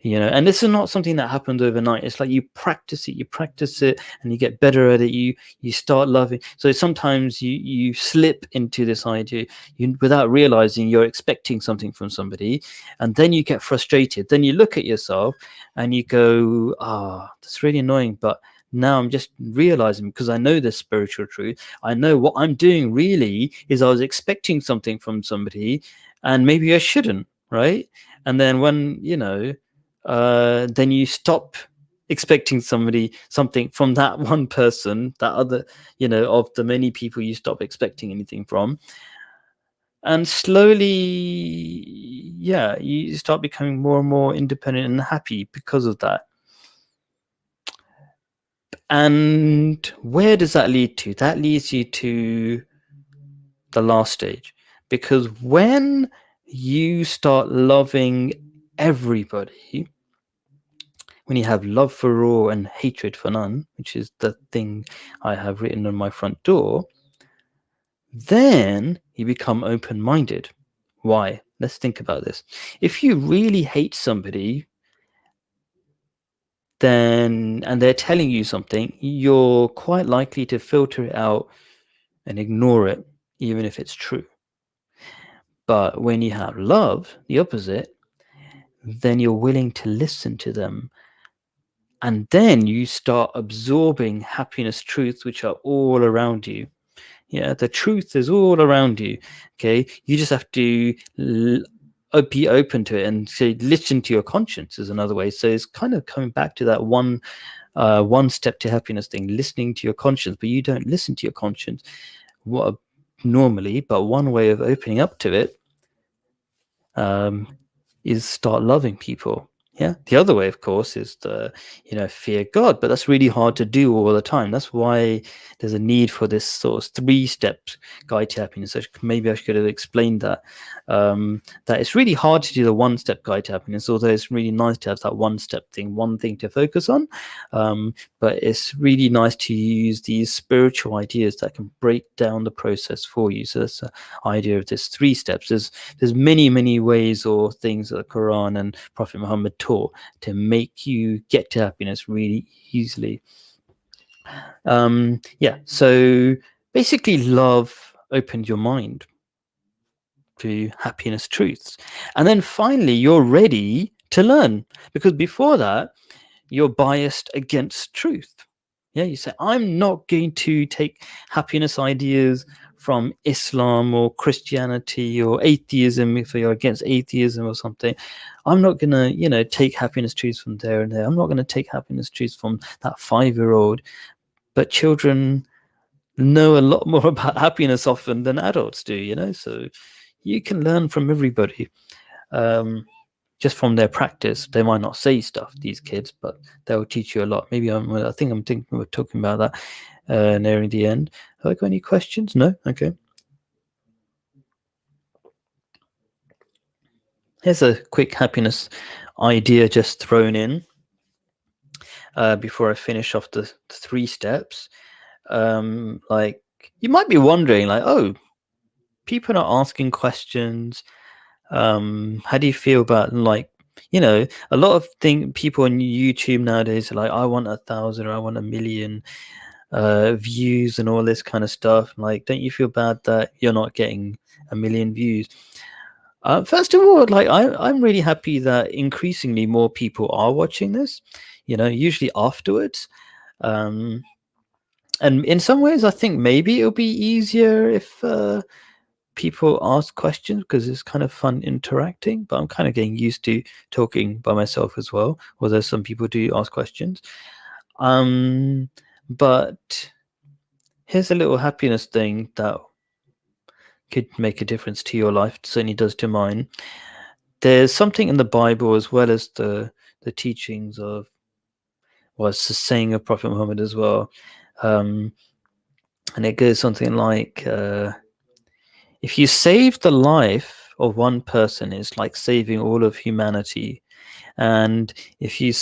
and this is not something that happens overnight. It's like you practice it and you get better at it. You start loving. So sometimes you slip into this idea, without realizing you're expecting something from somebody, and then you get frustrated. Then you look at yourself and you go, that's really annoying, but now I'm just realizing, because I know this spiritual truth, I know what I'm doing really is I was expecting something from somebody, and maybe I shouldn't, right? And then when then you stop expecting something from that one person, that other, of the many people you stop expecting anything from, and slowly you start becoming more and more independent and happy because of that. And where does that lead to? That leads you to the last stage, because when you start loving everybody, when you have love for all and hatred for none, which is the thing I have written on my front door, then you become open-minded. Why? Let's think about this. If you really hate somebody, then, and they're telling you something, you're quite likely to filter it out and ignore it, even if it's true. But when you have love, the opposite, then you're willing to listen to them. And then you start absorbing happiness truths which are all around you. Yeah, the truth is all around you. Okay, you just have to be open to it and say, listen to your conscience is another way. So it's kind of coming back to that one step to happiness thing, listening to your conscience. But you don't listen to your conscience normally. But one way of opening up to it is start loving people. Yeah. The other way, of course, is to, fear God, but that's really hard to do all the time. That's why there's a need for this sort of 3-step guide to happiness. So maybe I should have explained that. That it's really hard to do the 1-step guide to happiness, although it's really nice to have that 1-step thing, one thing to focus on. But it's really nice to use these spiritual ideas that can break down the process for you. So that's the idea of this 3 steps. There's many, many ways or things that the Quran and Prophet Muhammad taught to make you get to happiness really easily. So basically love opened your mind to happiness truths, and then finally you're ready to learn, because before that you're biased against truth. You say, I'm not going to take happiness ideas from Islam or Christianity or atheism, if you're against atheism or something. I'm not going to, take happiness truths from there and there. I'm not going to take happiness truths from that 5-year-old. But children know a lot more about happiness often than adults do, so you can learn from everybody. Just from their practice. They might not say stuff, these kids, but they'll teach you a lot. Maybe I think I'm thinking we're talking about that nearing the end. Have I got any questions? No? Okay. Here's a quick happiness idea just thrown in before I finish off the 3 steps. Like, you might be wondering, like, oh, people are asking questions. How do you feel about, like, a lot of people on YouTube nowadays are like, I want 1,000 or I want 1,000,000 views and all this kind of stuff. Like, don't you feel bad that you're not getting 1,000,000 views? First of all, like, I'm really happy that increasingly more people are watching this, usually afterwards. And in some ways, I think maybe it'll be easier if people ask questions, because it's kind of fun interacting, but I'm kind of getting used to talking by myself as well, although some people do ask questions. But here's a little happiness thing that could make a difference to your life. It certainly does to mine. There's something in the Bible, as well as the teachings of, well, it's the saying of Prophet Muhammad as well, and it goes something like, if you save the life of one person, it's like saving all of humanity. And if you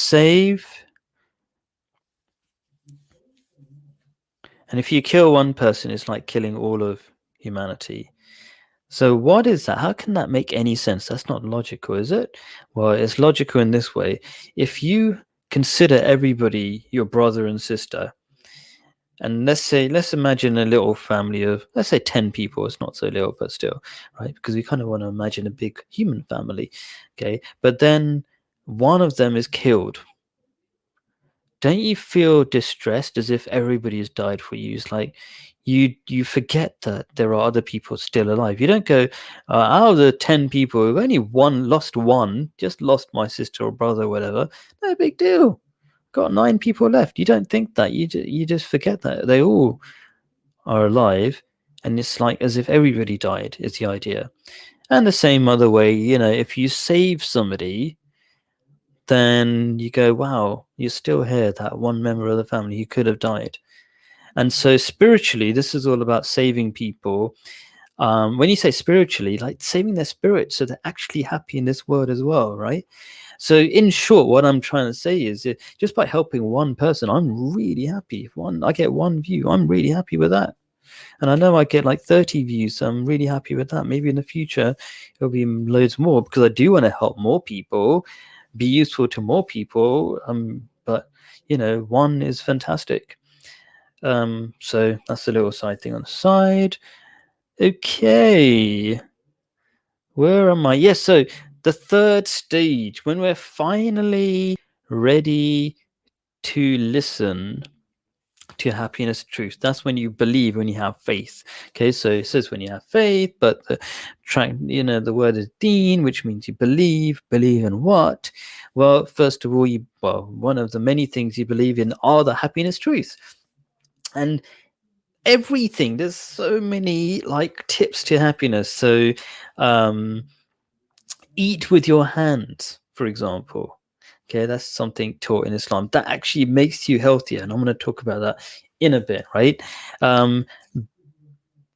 kill one person, it's like killing all of humanity. So what is that? How can that make any sense? That's not logical, is it? Well, it's logical in this way. If you consider everybody your brother and sister, and let's imagine a little family of, let's say, 10 people. It's not so little, but still, right? Because we kind of want to imagine a big human family. Okay. But then one of them is killed. Don't you feel distressed, as if everybody has died for you? It's like you forget that there are other people still alive. You don't go, out of the 10 people, we've only lost one, just lost my sister or brother or whatever. No big deal. Got 9 people left. You don't think that. You just forget that they all are alive, and it's like as if everybody died is the idea. And the same other way, you know, if you save somebody, then you go, wow, you're still here, that one member of the family who could have died. And so spiritually, this is all about saving people. When you say spiritually, like saving their spirit so they're actually happy in this world as well, right? So in short, what I'm trying to say is just by helping one person, I'm really happy. If I get one view, I'm really happy with that. And I know I get like 30 views, so I'm really happy with that. Maybe in the future, it'll be loads more because I do want to help more people, be useful to more people. But, you know, one is fantastic. So that's a little side thing on the side. Okay. Where am I? Yes, so the third stage, when we're finally ready to listen to happiness truth, that's when you believe, when you have faith. Okay, so it says when you have faith, but the word is deen, which means you believe in what? Well, first of all, one of the many things you believe in are the happiness truth. And everything, there's so many like tips to happiness. So eat with your hands, for example. Okay, that's something taught in Islam that actually makes you healthier, and I'm going to talk about that in a bit, right?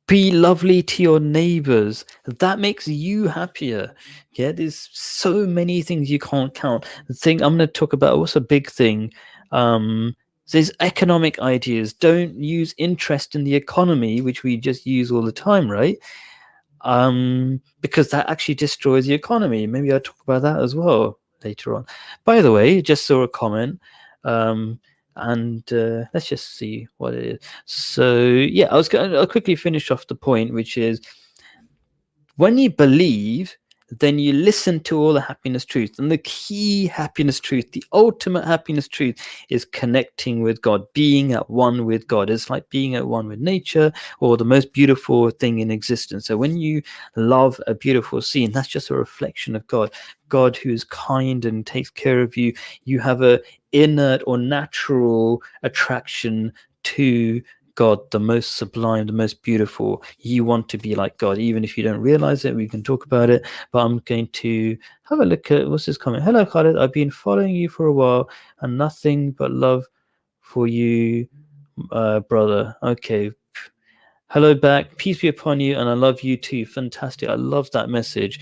Be lovely to your neighbors. That makes you happier. Yeah, there's so many things you can't count. The thing I'm going to talk about, what's a big thing? There's economic ideas. Don't use interest in the economy, which we just use all the time, right? Because that actually destroys the economy. Maybe I'll talk about that as well later on. By the way, just saw a comment, and let's just see what it is. So yeah, I'll quickly finish off the point, which is when you believe, then you listen to all the happiness truth. And the key happiness truth, the ultimate happiness truth, is connecting with God, being at one with God. It's like being at one with nature, or the most beautiful thing in existence. So when you love a beautiful scene, that's just a reflection of God. God who is kind and takes care of you. You have a innate or natural attraction to God, the most sublime, the most beautiful. You want to be like God, even if you don't realize it. We can talk about it, but I'm going to have a look at what's this comment. Hello, Khalid. I've been following you for a while, and nothing but love for you, brother. Okay. Hello back. Peace be upon you, and I love you too. Fantastic. I love that message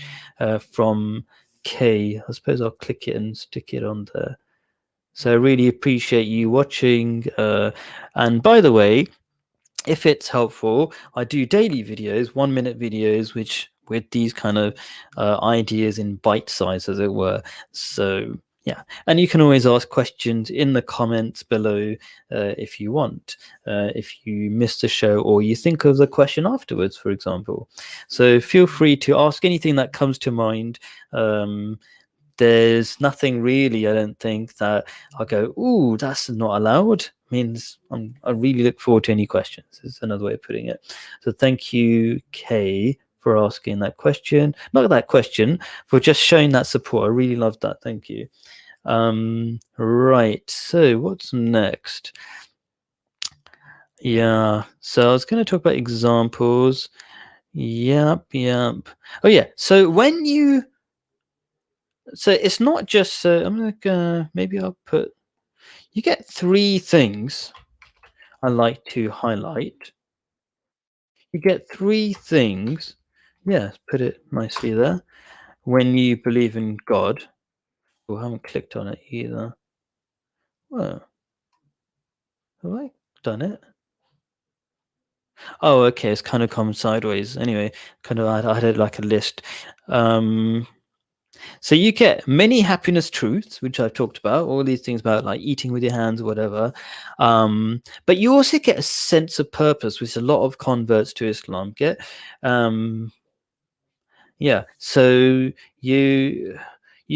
from Kay. I suppose I'll click it and stick it on there. So I really appreciate you watching. And by the way, if it's helpful, I do daily videos, 1-minute videos, which with these kind of ideas in bite size, as it were. So yeah, and you can always ask questions in the comments below if you want, if you missed the show or you think of the question afterwards, for example. So feel free to ask anything that comes to mind. There's nothing really, I don't think, that I go, ooh, that's not allowed. Means I really look forward to any questions, is another way of putting it. So thank you, Kay, for asking that question. Not that question, for just showing that support. I really love that. Thank you. Right. So what's next? Yeah. So I was going to talk about examples. Yep. Oh yeah. So so it's not just, I'm gonna maybe I'll put, you get 3 things I like to highlight. You get 3 things, yeah, put it nicely there, when you believe in God. Oh, I haven't clicked on it either. Well, have I done it? Oh, okay, it's kind of come sideways. Anyway, kind of, I had it like a list. So you get many happiness truths, which I've talked about, all these things about like eating with your hands or whatever. But you also get a sense of purpose, which a lot of converts to Islam get. Yeah. So you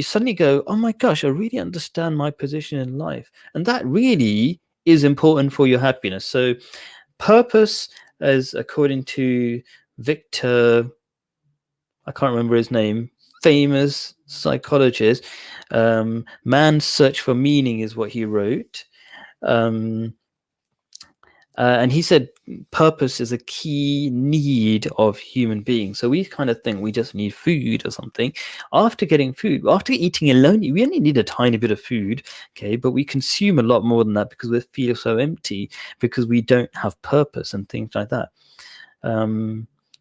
suddenly go, oh my gosh, I really understand my position in life. And that really is important for your happiness. So purpose, as according to Victor, I can't remember his name, famous psychologist. Man's Search for Meaning is what he wrote. And he said purpose is a key need of human beings. So we kind of think we just need food or something. After getting food, after eating alone, we only need a tiny bit of food, okay? But we consume a lot more than that because we feel so empty because we don't have purpose and things like that.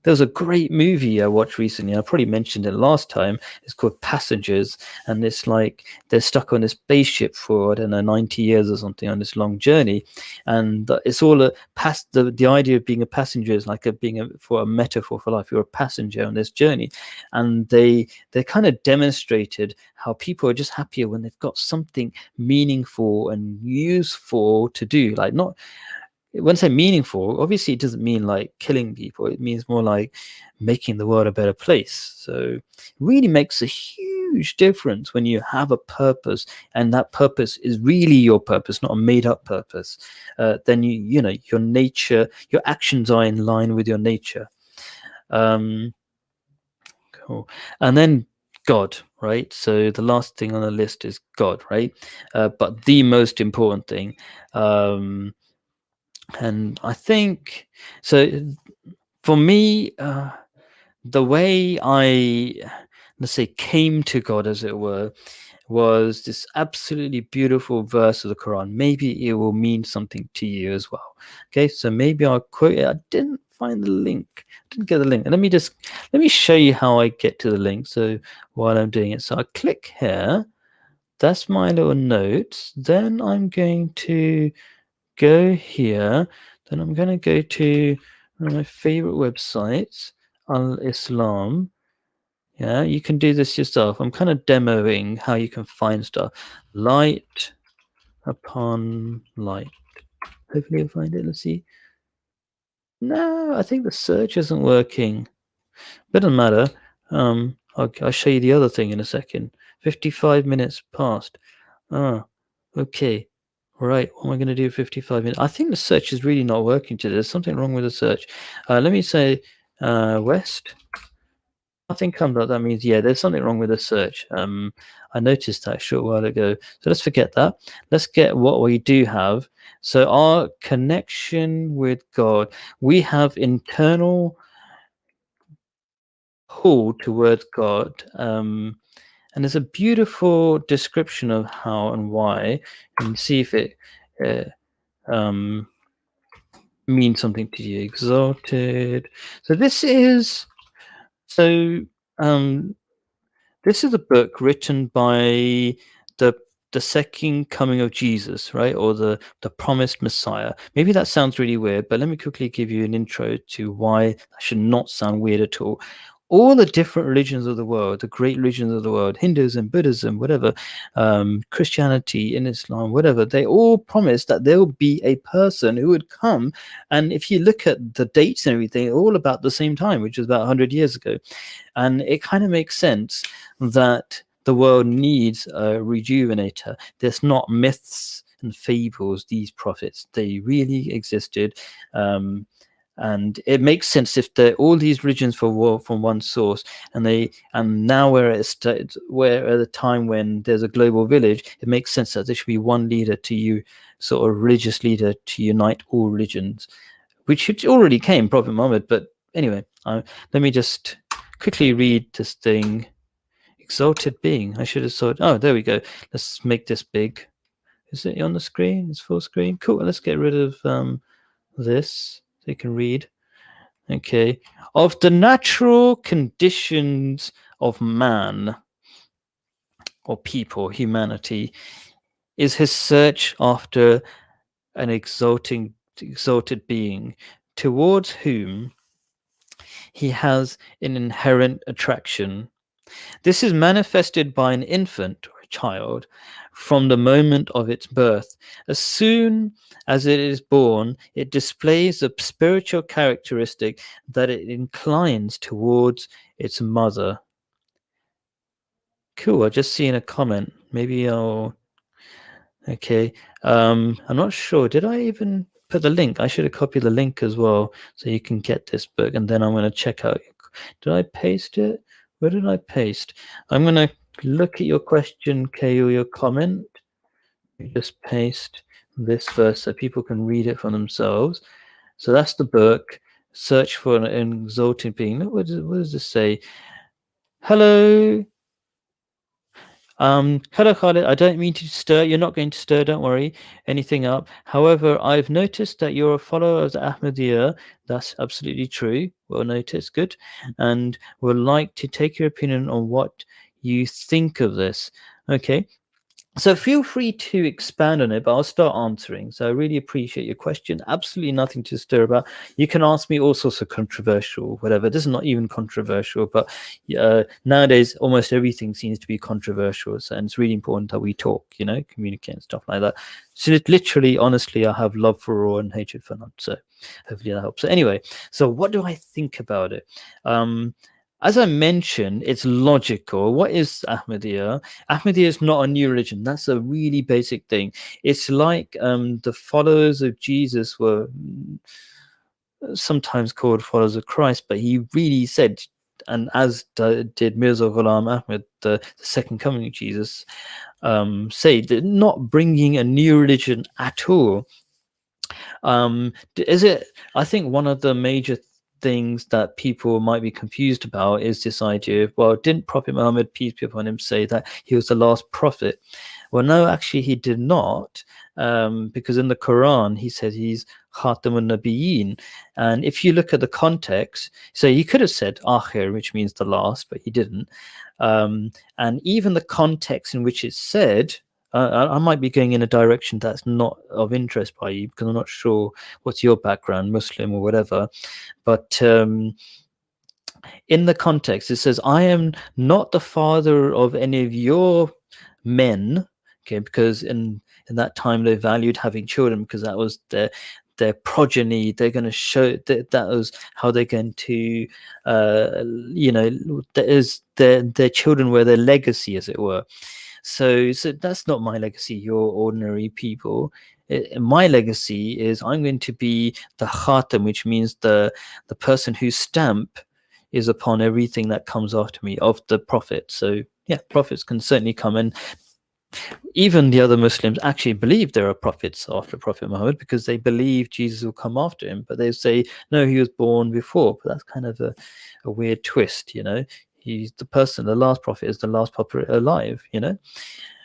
There was a great movie I watched recently. I probably mentioned it last time. It's called Passengers, and it's like they're stuck on this spaceship for, I don't know, 90 years or something on this long journey, and it's all the idea of being a passenger is like for a metaphor for life. You're a passenger on this journey, and they kind of demonstrated how people are just happier when they've got something meaningful and useful to do. Like, not when I say meaningful, obviously it doesn't mean like killing people. It means more like making the world a better place. So it really makes a huge difference when you have a purpose, and that purpose is really your purpose, not a made-up purpose. Then you know your nature, your actions are in line with your nature. Cool. And then God, right? So the last thing on the list is God, right? But the most important thing. And I think so. For me, the way let's say, came to God, as it were, was this absolutely beautiful verse of the Quran. Maybe it will mean something to you as well. Okay, so maybe I'll quote it. I didn't find the link. I didn't get the link. And let me show you how I get to the link. So while I'm doing it, so I click here. That's my little notes. Then I'm going to go here. Then I'm going to go to one of my favorite websites, Al-Islam. Yeah, you can do this yourself. I'm kind of demoing how you can find stuff. Light upon light. Hopefully you'll find it. Let's see. No, I think the search isn't working. But it doesn't matter. I'll show you the other thing in a second. 55 minutes past. Ah, okay. Right, what am I going to do 55 minutes? I think the search is really not working today. There's something wrong with the search. Let me say west. Nothing comes up. That means, yeah, there's something wrong with the search. I noticed that a short while ago. So let's forget that. Let's get what we do have. So our connection with God, we have internal pull towards God. And there's a beautiful description of how and why. And see if it means something to you. Exalted. So this is this is a book written by the the second coming of Jesus, right? Or the promised Messiah. Maybe that sounds really weird, but let me quickly give you an intro to why that should not sound weird at all. All the different religions of the world, the great religions of the world, Hinduism, Buddhism, whatever, Christianity, in Islam, whatever, they all promise that there will be a person who would come. And if you look at the dates and everything, all about the same time, which was about 100 years ago. And it kind of makes sense that the world needs a rejuvenator. There's not myths and fables, these prophets. They really existed. And it makes sense if all these religions were from one source, and now we're at a time when there's a global village. It makes sense that there should be one leader sort of religious leader to unite all religions, which already came, Prophet Muhammad. But anyway, let me just quickly read this thing. Exalted being. I should have thought. Oh, there we go. Let's make this big. Is it on the screen? It's full screen. Cool. Let's get rid of this so you can read. Okay. Of the natural conditions of man or people, humanity, is his search after an exalted being towards whom he has an inherent attraction. This is manifested by an infant or a child from the moment of its birth. As soon as it is born, it displays a spiritual characteristic that it inclines towards its mother. Cool, I just seen a comment. Maybe I'll... Okay, I'm not sure. Did I even put the link? I should have copied the link as well so you can get this book, and then I'm going to check out. Did I paste it? Where did I paste? I'm going to look at your question, Kay, or your comment. Just paste. this verse so people can read it for themselves. So that's the book. Search for an exalted being. What does this say? Hello. Hello, Khalid. I don't mean to stir. You're not going to stir. Don't worry. Anything up. However, I've noticed that you're a follower of the Ahmadiyya. That's absolutely true. Well noticed. Good. And would like to take your opinion on what you think of this. Okay. So feel free to expand on it, but I'll start answering. So I really appreciate your question. Absolutely nothing to stir about. You can ask me all sorts of controversial, whatever. This is not even controversial, but nowadays almost everything seems to be controversial. So, and it's really important that we talk, communicate and stuff like that. So literally, honestly, I have love for all and hatred for none. So hopefully that helps. So anyway, so what do I think about it? As I mentioned, it's logical. What is Ahmadiyya? Ahmadiyya is not a new religion. That's a really basic thing. It's like the followers of Jesus were sometimes called followers of Christ, but he really said, and as did Mirza Ghulam Ahmad, the second coming of Jesus, say that not bringing a new religion at all. Is it? I think one of the major things that people might be confused about is this idea of, well, didn't Prophet Muhammad, peace be upon him, say that he was the last prophet? Well, no, actually he did not, because in the Quran he said he's Khatamun Nabiyyin, and if you look at the context, so he could have said Akhir, which means the last, but he didn't. And even the context in which it's said, I might be going in a direction that's not of interest by you, because I'm not sure what's your background, Muslim or whatever. But in the context, it says, I am not the father of any of your men. Okay, because in that time they valued having children, because that was their progeny. They're going to show that was how they're going to that is their children were their legacy, as it were. So that's not my legacy. You're ordinary people. My legacy is I'm going to be the khatam, which means the person whose stamp is upon everything that comes after me of the prophet. So yeah, prophets can certainly come, and even the other Muslims actually believe there are prophets after Prophet Muhammad, because they believe Jesus will come after him, but they say no, he was born before. But that's kind of a weird twist, He's the last prophet is the last prophet alive,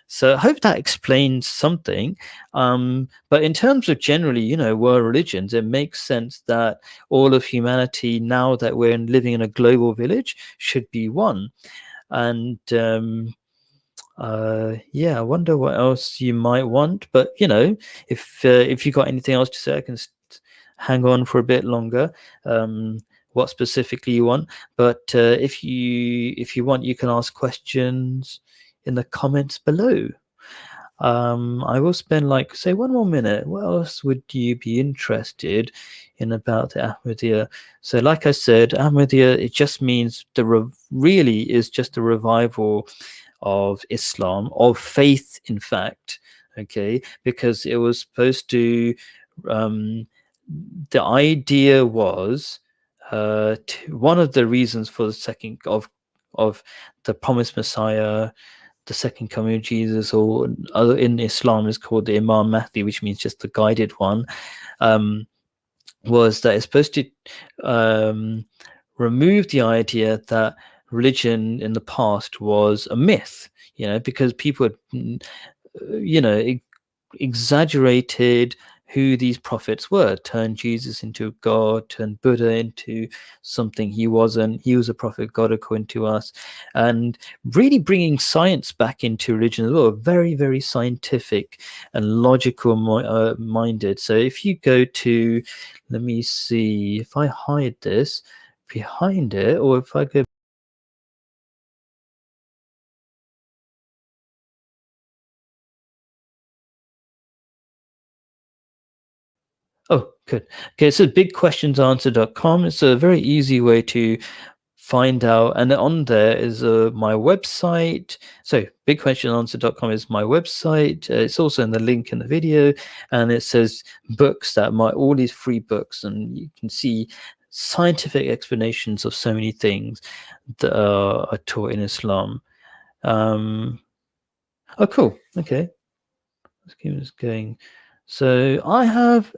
So I hope that explains something. But in terms of generally, world religions, it makes sense that all of humanity, now that we're living in a global village, should be one. And yeah, I wonder what else you might want. But if you got anything else to say, I can hang on for a bit longer. What specifically you want, but if you want, you can ask questions in the comments below. I will spend say 1 more minute. What else would you be interested in about the Ahmadiyya? So like I said, Ahmadiyya, it just means really is just a revival of Islam, of faith, in fact. Okay, because it was supposed to the idea was one of the reasons for the second of the promised Messiah, the second coming of Jesus, or other in Islam is called the Imam Mahdi, which means just the guided one, was that it's supposed to remove the idea that religion in the past was a myth, because people had, exaggerated who these prophets were, turned Jesus into God, turned Buddha into something he wasn't. He was a prophet of God according to us, and really bringing science back into religion as well, very, very scientific and logical minded. So if you go to, let me see, if I hide this behind it, or if I go, oh, good. Okay, so bigquestionsanswer.com. It's a very easy way to find out, and on there is my website. So bigquestionanswer.com is my website. It's also in the link in the video, and it says books, that all these free books, and you can see scientific explanations of so many things that are taught in Islam. Oh, cool. Okay, let's keep this going. So I have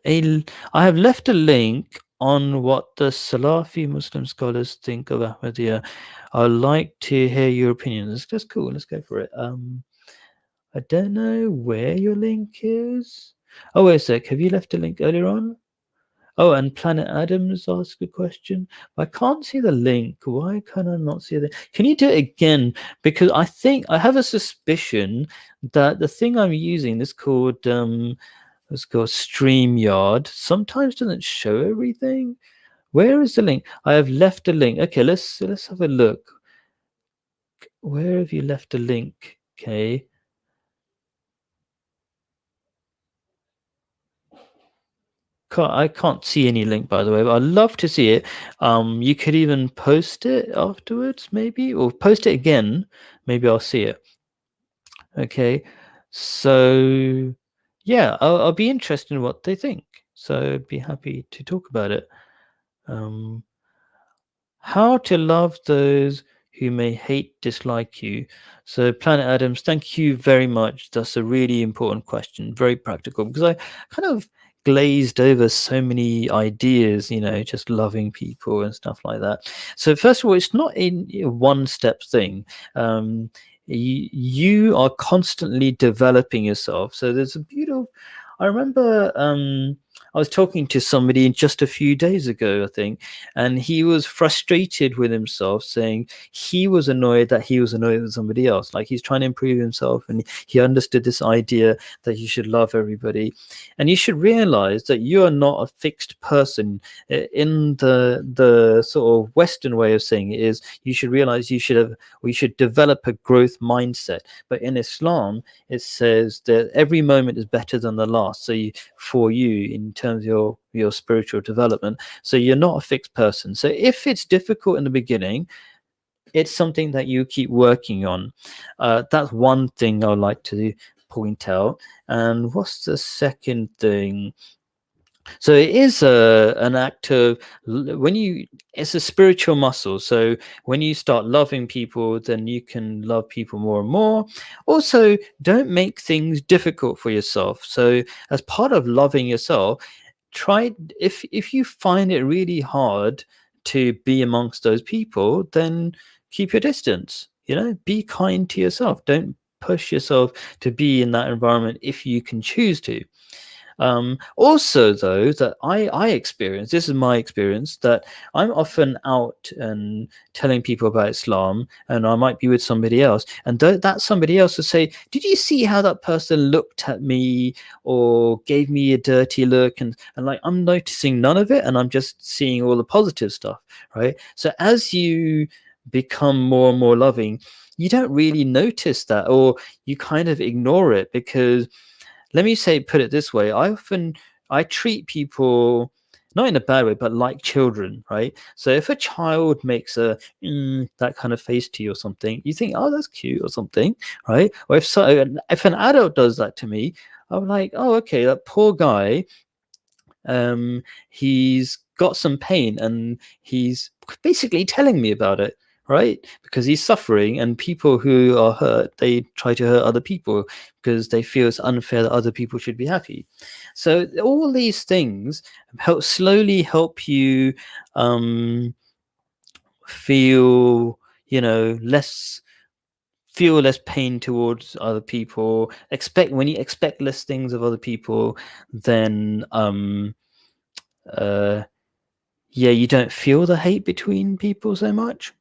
left a link on what the Salafi Muslim scholars think of Ahmadiyya. I'd like to hear your opinion. That's cool. Let's go for it. I don't know where your link is. Oh, wait a sec. Have you left a link earlier on? Oh, and Planet Adams asked a question. I can't see the link. Why can I not see it? Can you do it again? Because I think I have a suspicion that the thing I'm using is called let's go StreamYard. Sometimes doesn't show everything. Where is the link? I have left a link. Okay, let's have a look. Where have you left a link? Okay. I can't see any link, by the way, but I'd love to see it. You could even post it afterwards, maybe, or post it again. Maybe I'll see it. Okay. So yeah, I'll be interested in what they think. So I'd be happy to talk about it. Um, How to love those who may hate, dislike you. So, Planet Adams, thank you very much. That's a really important question, very practical, because I kind of glazed over so many ideas, just loving people and stuff like that. So, first of all, it's not a one step thing. You are constantly developing yourself. So, there's a beautiful, I remember I was talking to somebody just a few days ago, I think, and he was frustrated with himself, saying he was annoyed that he was annoyed with somebody else. Like he's trying to improve himself, and he understood this idea that you should love everybody, and you should realize that you are not a fixed person. In the sort of Western way of saying it is, you should realize we should develop a growth mindset. But in Islam, it says that every moment is better than the last. So for you, in terms of your spiritual development. So you're not a fixed person. So if it's difficult in the beginning, it's something that you keep working on. That's one thing I would like to point out. And what's the second thing? So it is an act of it's a spiritual muscle. So when you start loving people, then you can love people more and more. Also, don't make things difficult for yourself. So as part of loving yourself, try, if you find it really hard to be amongst those people, then keep your distance. Be kind to yourself. Don't push yourself to be in that environment if you can choose to. Also, though, that I experience, this is my experience, that I'm often out and telling people about Islam, and I might be with somebody else, and that somebody else will say, "Did you see how that person looked at me or gave me a dirty look?" And like I'm noticing none of it, and I'm just seeing all the positive stuff, right? So as you become more and more loving, you don't really notice that, or you kind of ignore it, because let me put it this way. I treat people not in a bad way, but like children, right? So if a child makes that kind of face to you or something, you think, oh, that's cute or something, right? Or if an adult does that to me, I'm like, oh, okay, that poor guy, he's got some pain and he's basically telling me about it, right? Because he's suffering, and people who are hurt, they try to hurt other people because they feel it's unfair that other people should be happy. So all these things slowly help you feel less, less pain towards other people. When you expect less things of other people, then uh yeah, you don't feel the hate between people so much.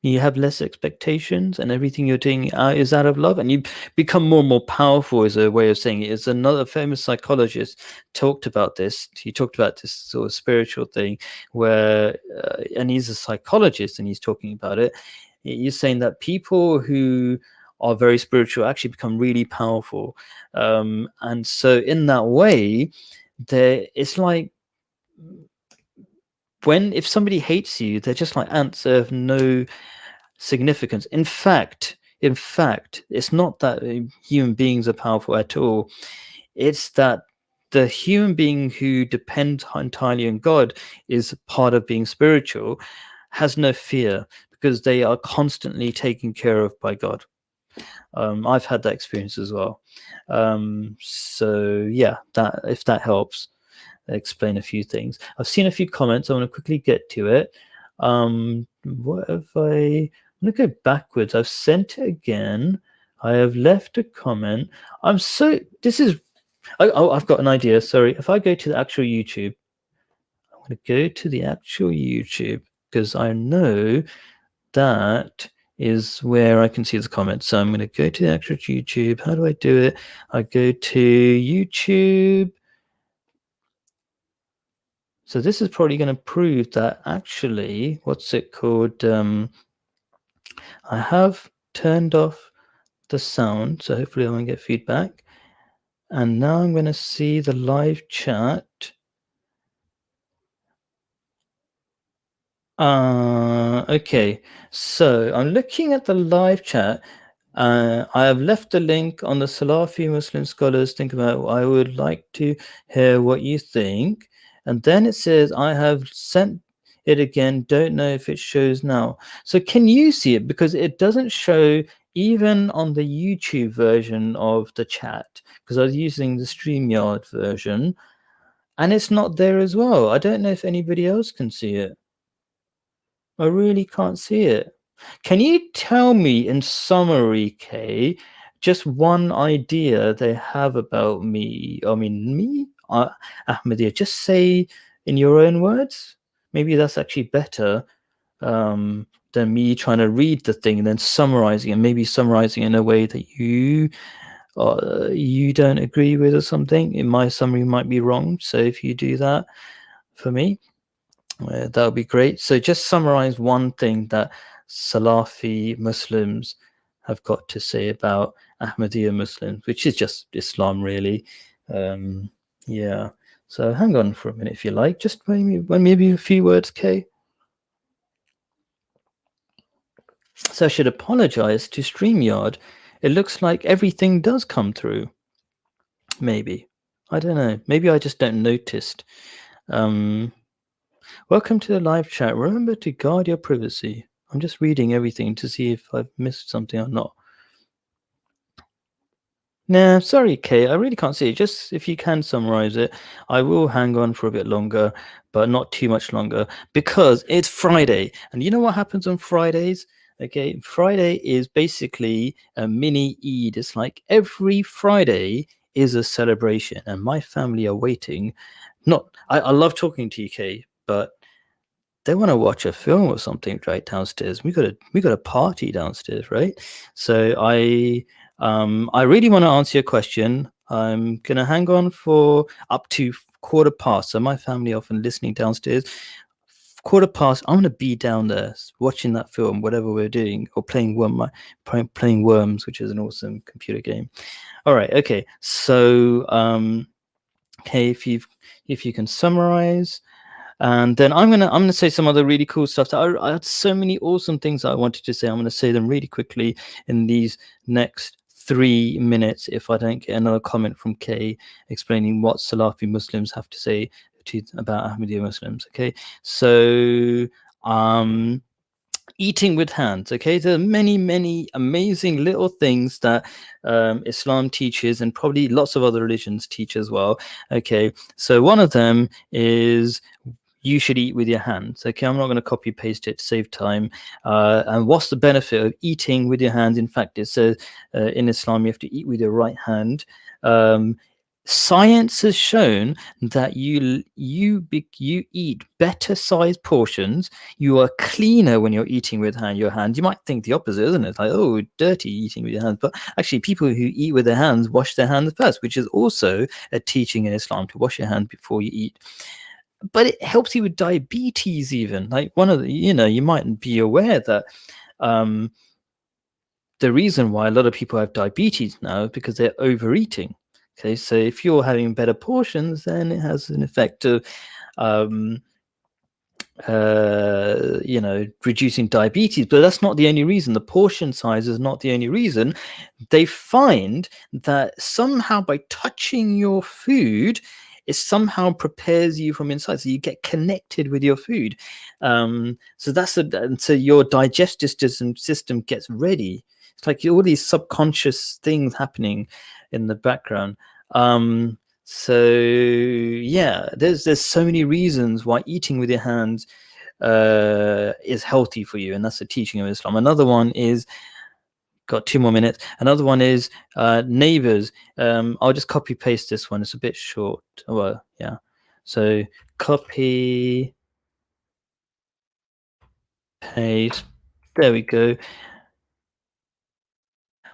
You have less expectations, and everything you're doing is out of love, and you become more and more powerful, is a way of saying it. It's another famous psychologist talked about this. He talked about this sort of spiritual thing where, and he's a psychologist, and he's talking about it. He's saying that people who are very spiritual actually become really powerful. And so in that way, it's like, if somebody hates you, they're just like ants of no significance. In fact, it's not that human beings are powerful at all. It's that the human being who depends entirely on God is part of being spiritual, has no fear, because they are constantly taken care of by God. I've had that experience as well. So yeah, that if that helps explain a few things. I've seen a few comments. I want to quickly get to it. What have I'm going to go backwards. I've sent it again. I have left a comment. I've got an idea. Sorry. If I go to the actual YouTube, I'm going to go to the actual YouTube because I know that is where I can see the comments. So I'm going to go to the actual YouTube. How do I do it? I go to YouTube. So this is probably going to prove that actually, what's it called? I have turned off the sound, so hopefully I won't get feedback. And now I'm going to see the live chat. Okay, so I'm looking at the live chat. I have left a link on the Salafi Muslim Scholars Think About. I would like to hear what you think. And then it says, I have sent it again. Don't know if it shows now. So can you see it? Because it doesn't show even on the YouTube version of the chat, because I was using the StreamYard version, and it's not there as well. I don't know if anybody else can see it. I really can't see it. Can you tell me in summary, Kay, just one idea they have about me? I mean, me, Ahmadiyya. Just say in your own words. Maybe that's actually better than me trying to read the thing and then summarizing, and maybe summarizing in a way that you don't agree with or something. In my summary might be wrong. So if you do that for me, that would be great. So just summarize one thing that Salafi Muslims have got to say about Ahmadiyya Muslims, which is just Islam, really. Yeah. So hang on for a minute, if you like. Just maybe a few words, Kay. So I should apologize to StreamYard. It looks like everything does come through. Maybe. I don't know. Maybe I just don't noticed. Welcome to the live chat. Remember to guard your privacy. I'm just reading everything to see if I've missed something or not. Nah, sorry, Kay. I really can't see it. Just if you can summarize it, I will hang on for a bit longer, but not too much longer, because it's Friday. And you know what happens on Fridays? Okay, Friday is basically a mini Eid. It's like every Friday is a celebration, and my family are waiting. I love talking to you, Kay, but they want to watch a film or something right downstairs. We got a party downstairs, right? So I really want to answer your question. I'm gonna hang on for up to 1:15. So my family often listening downstairs. 1:15. I'm gonna be down there watching that film, whatever we're doing, or playing Worms, which is an awesome computer game. All right, okay. So okay, if you can summarize. And then I'm gonna say some other really cool stuff. I had so many awesome things that I wanted to say. I'm gonna say them really quickly in these next 3 minutes if I don't get another comment from Kay explaining what Salafi Muslims have to say about Ahmadiyya Muslims. Okay, so eating with hands. Okay, there are many amazing little things that Islam teaches, and probably lots of other religions teach as well. Okay, so one of them is you should eat with your hands. Okay, I'm not going to copy paste it to save time. And what's the benefit of eating with your hands? In fact, it says in Islam you have to eat with your right hand. Science has shown that you eat better sized portions. You are cleaner when you're eating with your hands. You might think the opposite, isn't it? Like, oh, dirty eating with your hands. But actually, people who eat with their hands wash their hands first, which is also a teaching in Islam, to wash your hands before you eat. But it helps you with diabetes even. Like one of the, you might be aware that the reason why a lot of people have diabetes now is because they're overeating. Okay, so if you're having better portions, then it has an effect of reducing diabetes. But that's not the only reason. The portion size is not the only reason. They find that somehow by touching your food, it somehow prepares you from inside, so you get connected with your food. So so your digestive system gets ready. It's like all these subconscious things happening in the background. So yeah, there's so many reasons why eating with your hands is healthy for you, and that's the teaching of Islam. Another one is, got 2 more minutes. Another one is neighbours. I'll just copy paste this one. It's a bit short. Well, yeah. So copy paste. There we go.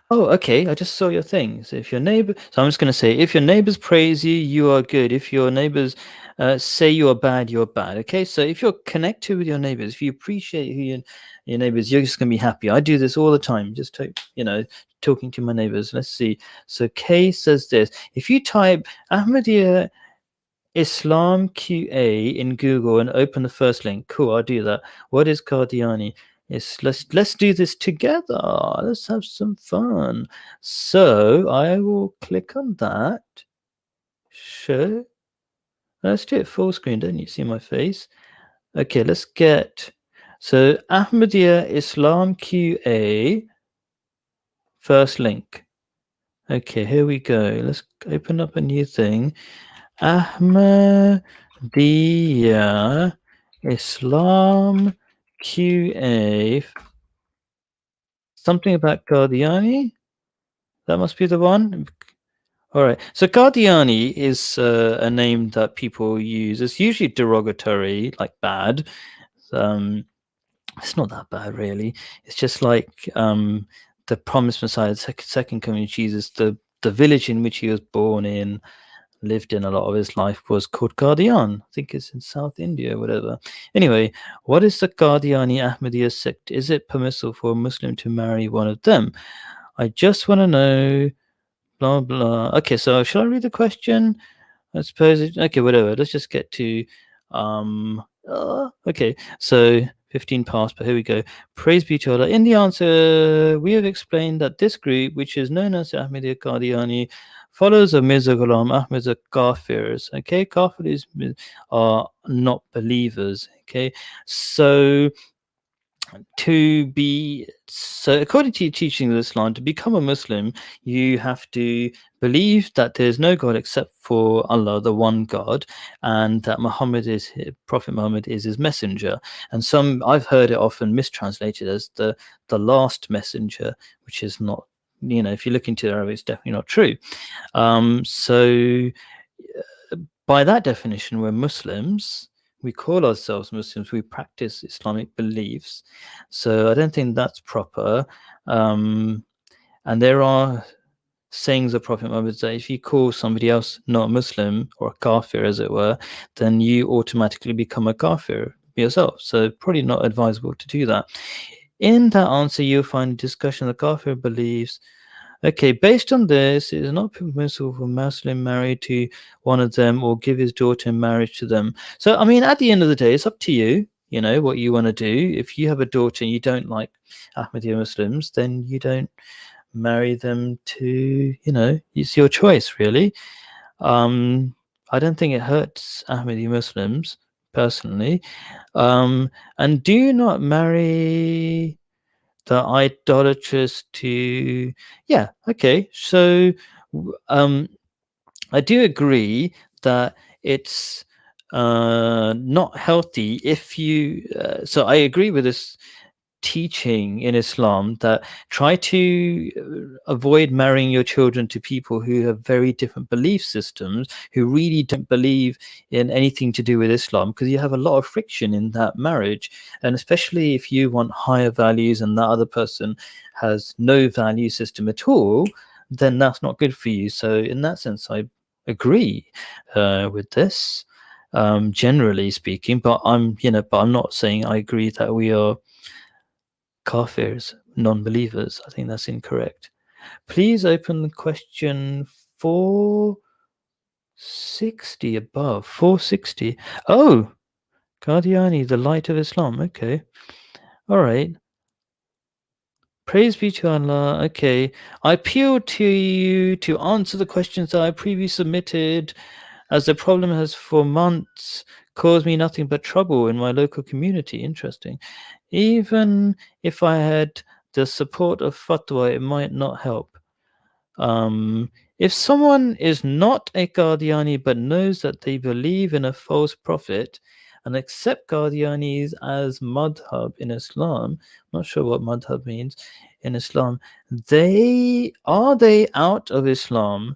Oh, okay. I just saw your thing. So if your neighbor, so I'm just going to say, if your neighbors praise you, you are good. If your neighbors say you are bad, you're bad. Okay. So if you're connected with your neighbors, if you appreciate who your neighbors, you're just going to be happy. I do this all the time. Just talking to my neighbors. Let's see. So Kay says this: if you type Ahmadiyya Islam QA in Google and open the first link, cool. I'll do that. What is Qadiani? Let's do this together. Let's have some fun. So I will click on that. Show. Let's do it full screen. Don't you see my face? Okay, let's get. So Ahmadiyya Islam QA first link. Okay, here we go. Let's open up a new thing. Ahmadiyya Islam QA. Something about Qadiani? That must be the one. All right. So Qadiani is a name that people use. It's usually derogatory, like bad. It's not that bad, really. It's just like the promised Messiah, the second coming of Jesus, the village in which he was born in, lived in a lot of his life, was called Qadian. I think it's in South India, whatever. Anyway, what is the Qadiani Ahmadiyya sect? Is it permissible for a Muslim to marry one of them? I just want to know, blah, blah. Okay, so shall I read the question? I suppose, okay, whatever. Let's just get to, okay, so 15 past, but here we go. Praise be to Allah. In the answer, we have explained that this group, which is known as Ahmadiyya Qadiani, follows of Mirza Ghulam Ahmad are Kafirs. Okay, Kafirs are not believers. Okay, so according to teaching of Islam, to become a Muslim, you have to believe that there's no God except for Allah, the one God, and that Prophet Muhammad is his messenger. And I've heard it often mistranslated as the last messenger, which is not, if you look into Arabic, it's definitely not true. So by that definition, we're Muslims. We call ourselves Muslims. We practice Islamic beliefs. So I don't think that's proper. And there are sayings of Prophet Muhammad that if you call somebody else not a Muslim, or a kafir, as it were, then you automatically become a kafir yourself. So probably not advisable to do that. In that answer, you'll find discussion of the kafir beliefs. Okay, based on this, it is not permissible for a Muslim married to one of them or give his daughter in marriage to them. So, I mean, at the end of the day, it's up to you, what you want to do. If you have a daughter and you don't like Ahmadiyya Muslims, then you don't marry them to, it's your choice, really. I don't think it hurts Ahmadiyya Muslims, personally. And do not marry the idolatrous to, yeah, okay. So I do agree that it's not healthy if you so I agree with this teaching in Islam that try to avoid marrying your children to people who have very different belief systems, who really don't believe in anything to do with Islam, because you have a lot of friction in that marriage. And especially if you want higher values and that other person has no value system at all, then that's not good for you. So in that sense, I agree with this, generally speaking, but I'm not saying I agree that we are kafirs, non-believers. I think that's incorrect. Please open question 460 above. 460. Oh, Qadiani, the light of Islam. Okay. All right. Praise be to Allah. Okay. I appeal to you to answer the questions that I previously submitted, as the problem has for months caused me nothing but trouble in my local community. Interesting. Even if I had the support of fatwa, it might not help. If someone is not a Qadiani but knows that they believe in a false prophet and accept Qadianis as madhab in Islam, not sure what madhab means in Islam, they out of Islam?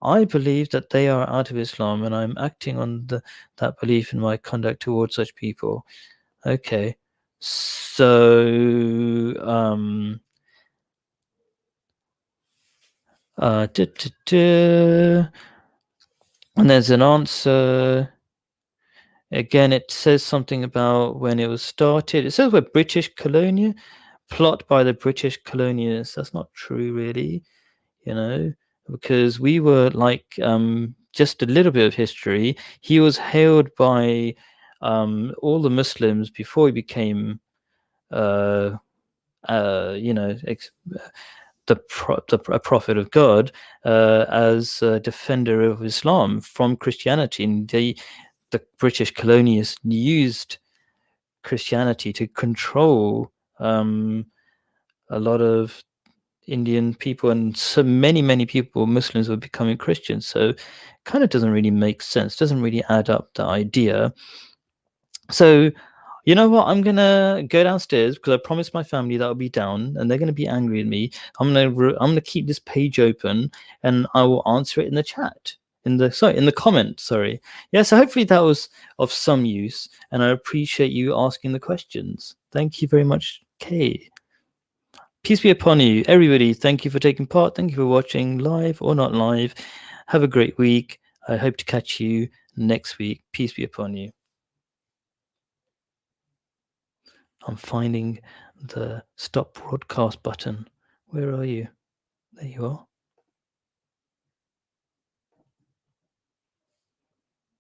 I believe that they are out of Islam, and I'm acting on that belief in my conduct towards such people. Okay, so and there's an answer. Again, it says something about when it was started. It says we're British colonial, plot by the British colonialists. That's not true, really, because we were like, just a little bit of history. He was hailed by all the Muslims before he became, uh, a prophet of God, as a defender of Islam from Christianity. And the British colonialists used Christianity to control a lot of Indian people, and so many people, Muslims, were becoming Christians. So kind of doesn't really make sense, doesn't really add up, the idea. So you know what? I'm gonna go downstairs because I promised my family that I'll be down, and they're gonna be angry at me. I'm gonna keep this page open, and I will answer it in the chat, in the comment. Sorry. Yeah. So hopefully that was of some use, and I appreciate you asking the questions. Thank you very much, Kay. Peace be upon you, everybody. Thank you for taking part. Thank you for watching, live or not live. Have a great week. I hope to catch you next week. Peace be upon you. I'm finding the stop broadcast button. Where are you? There you are.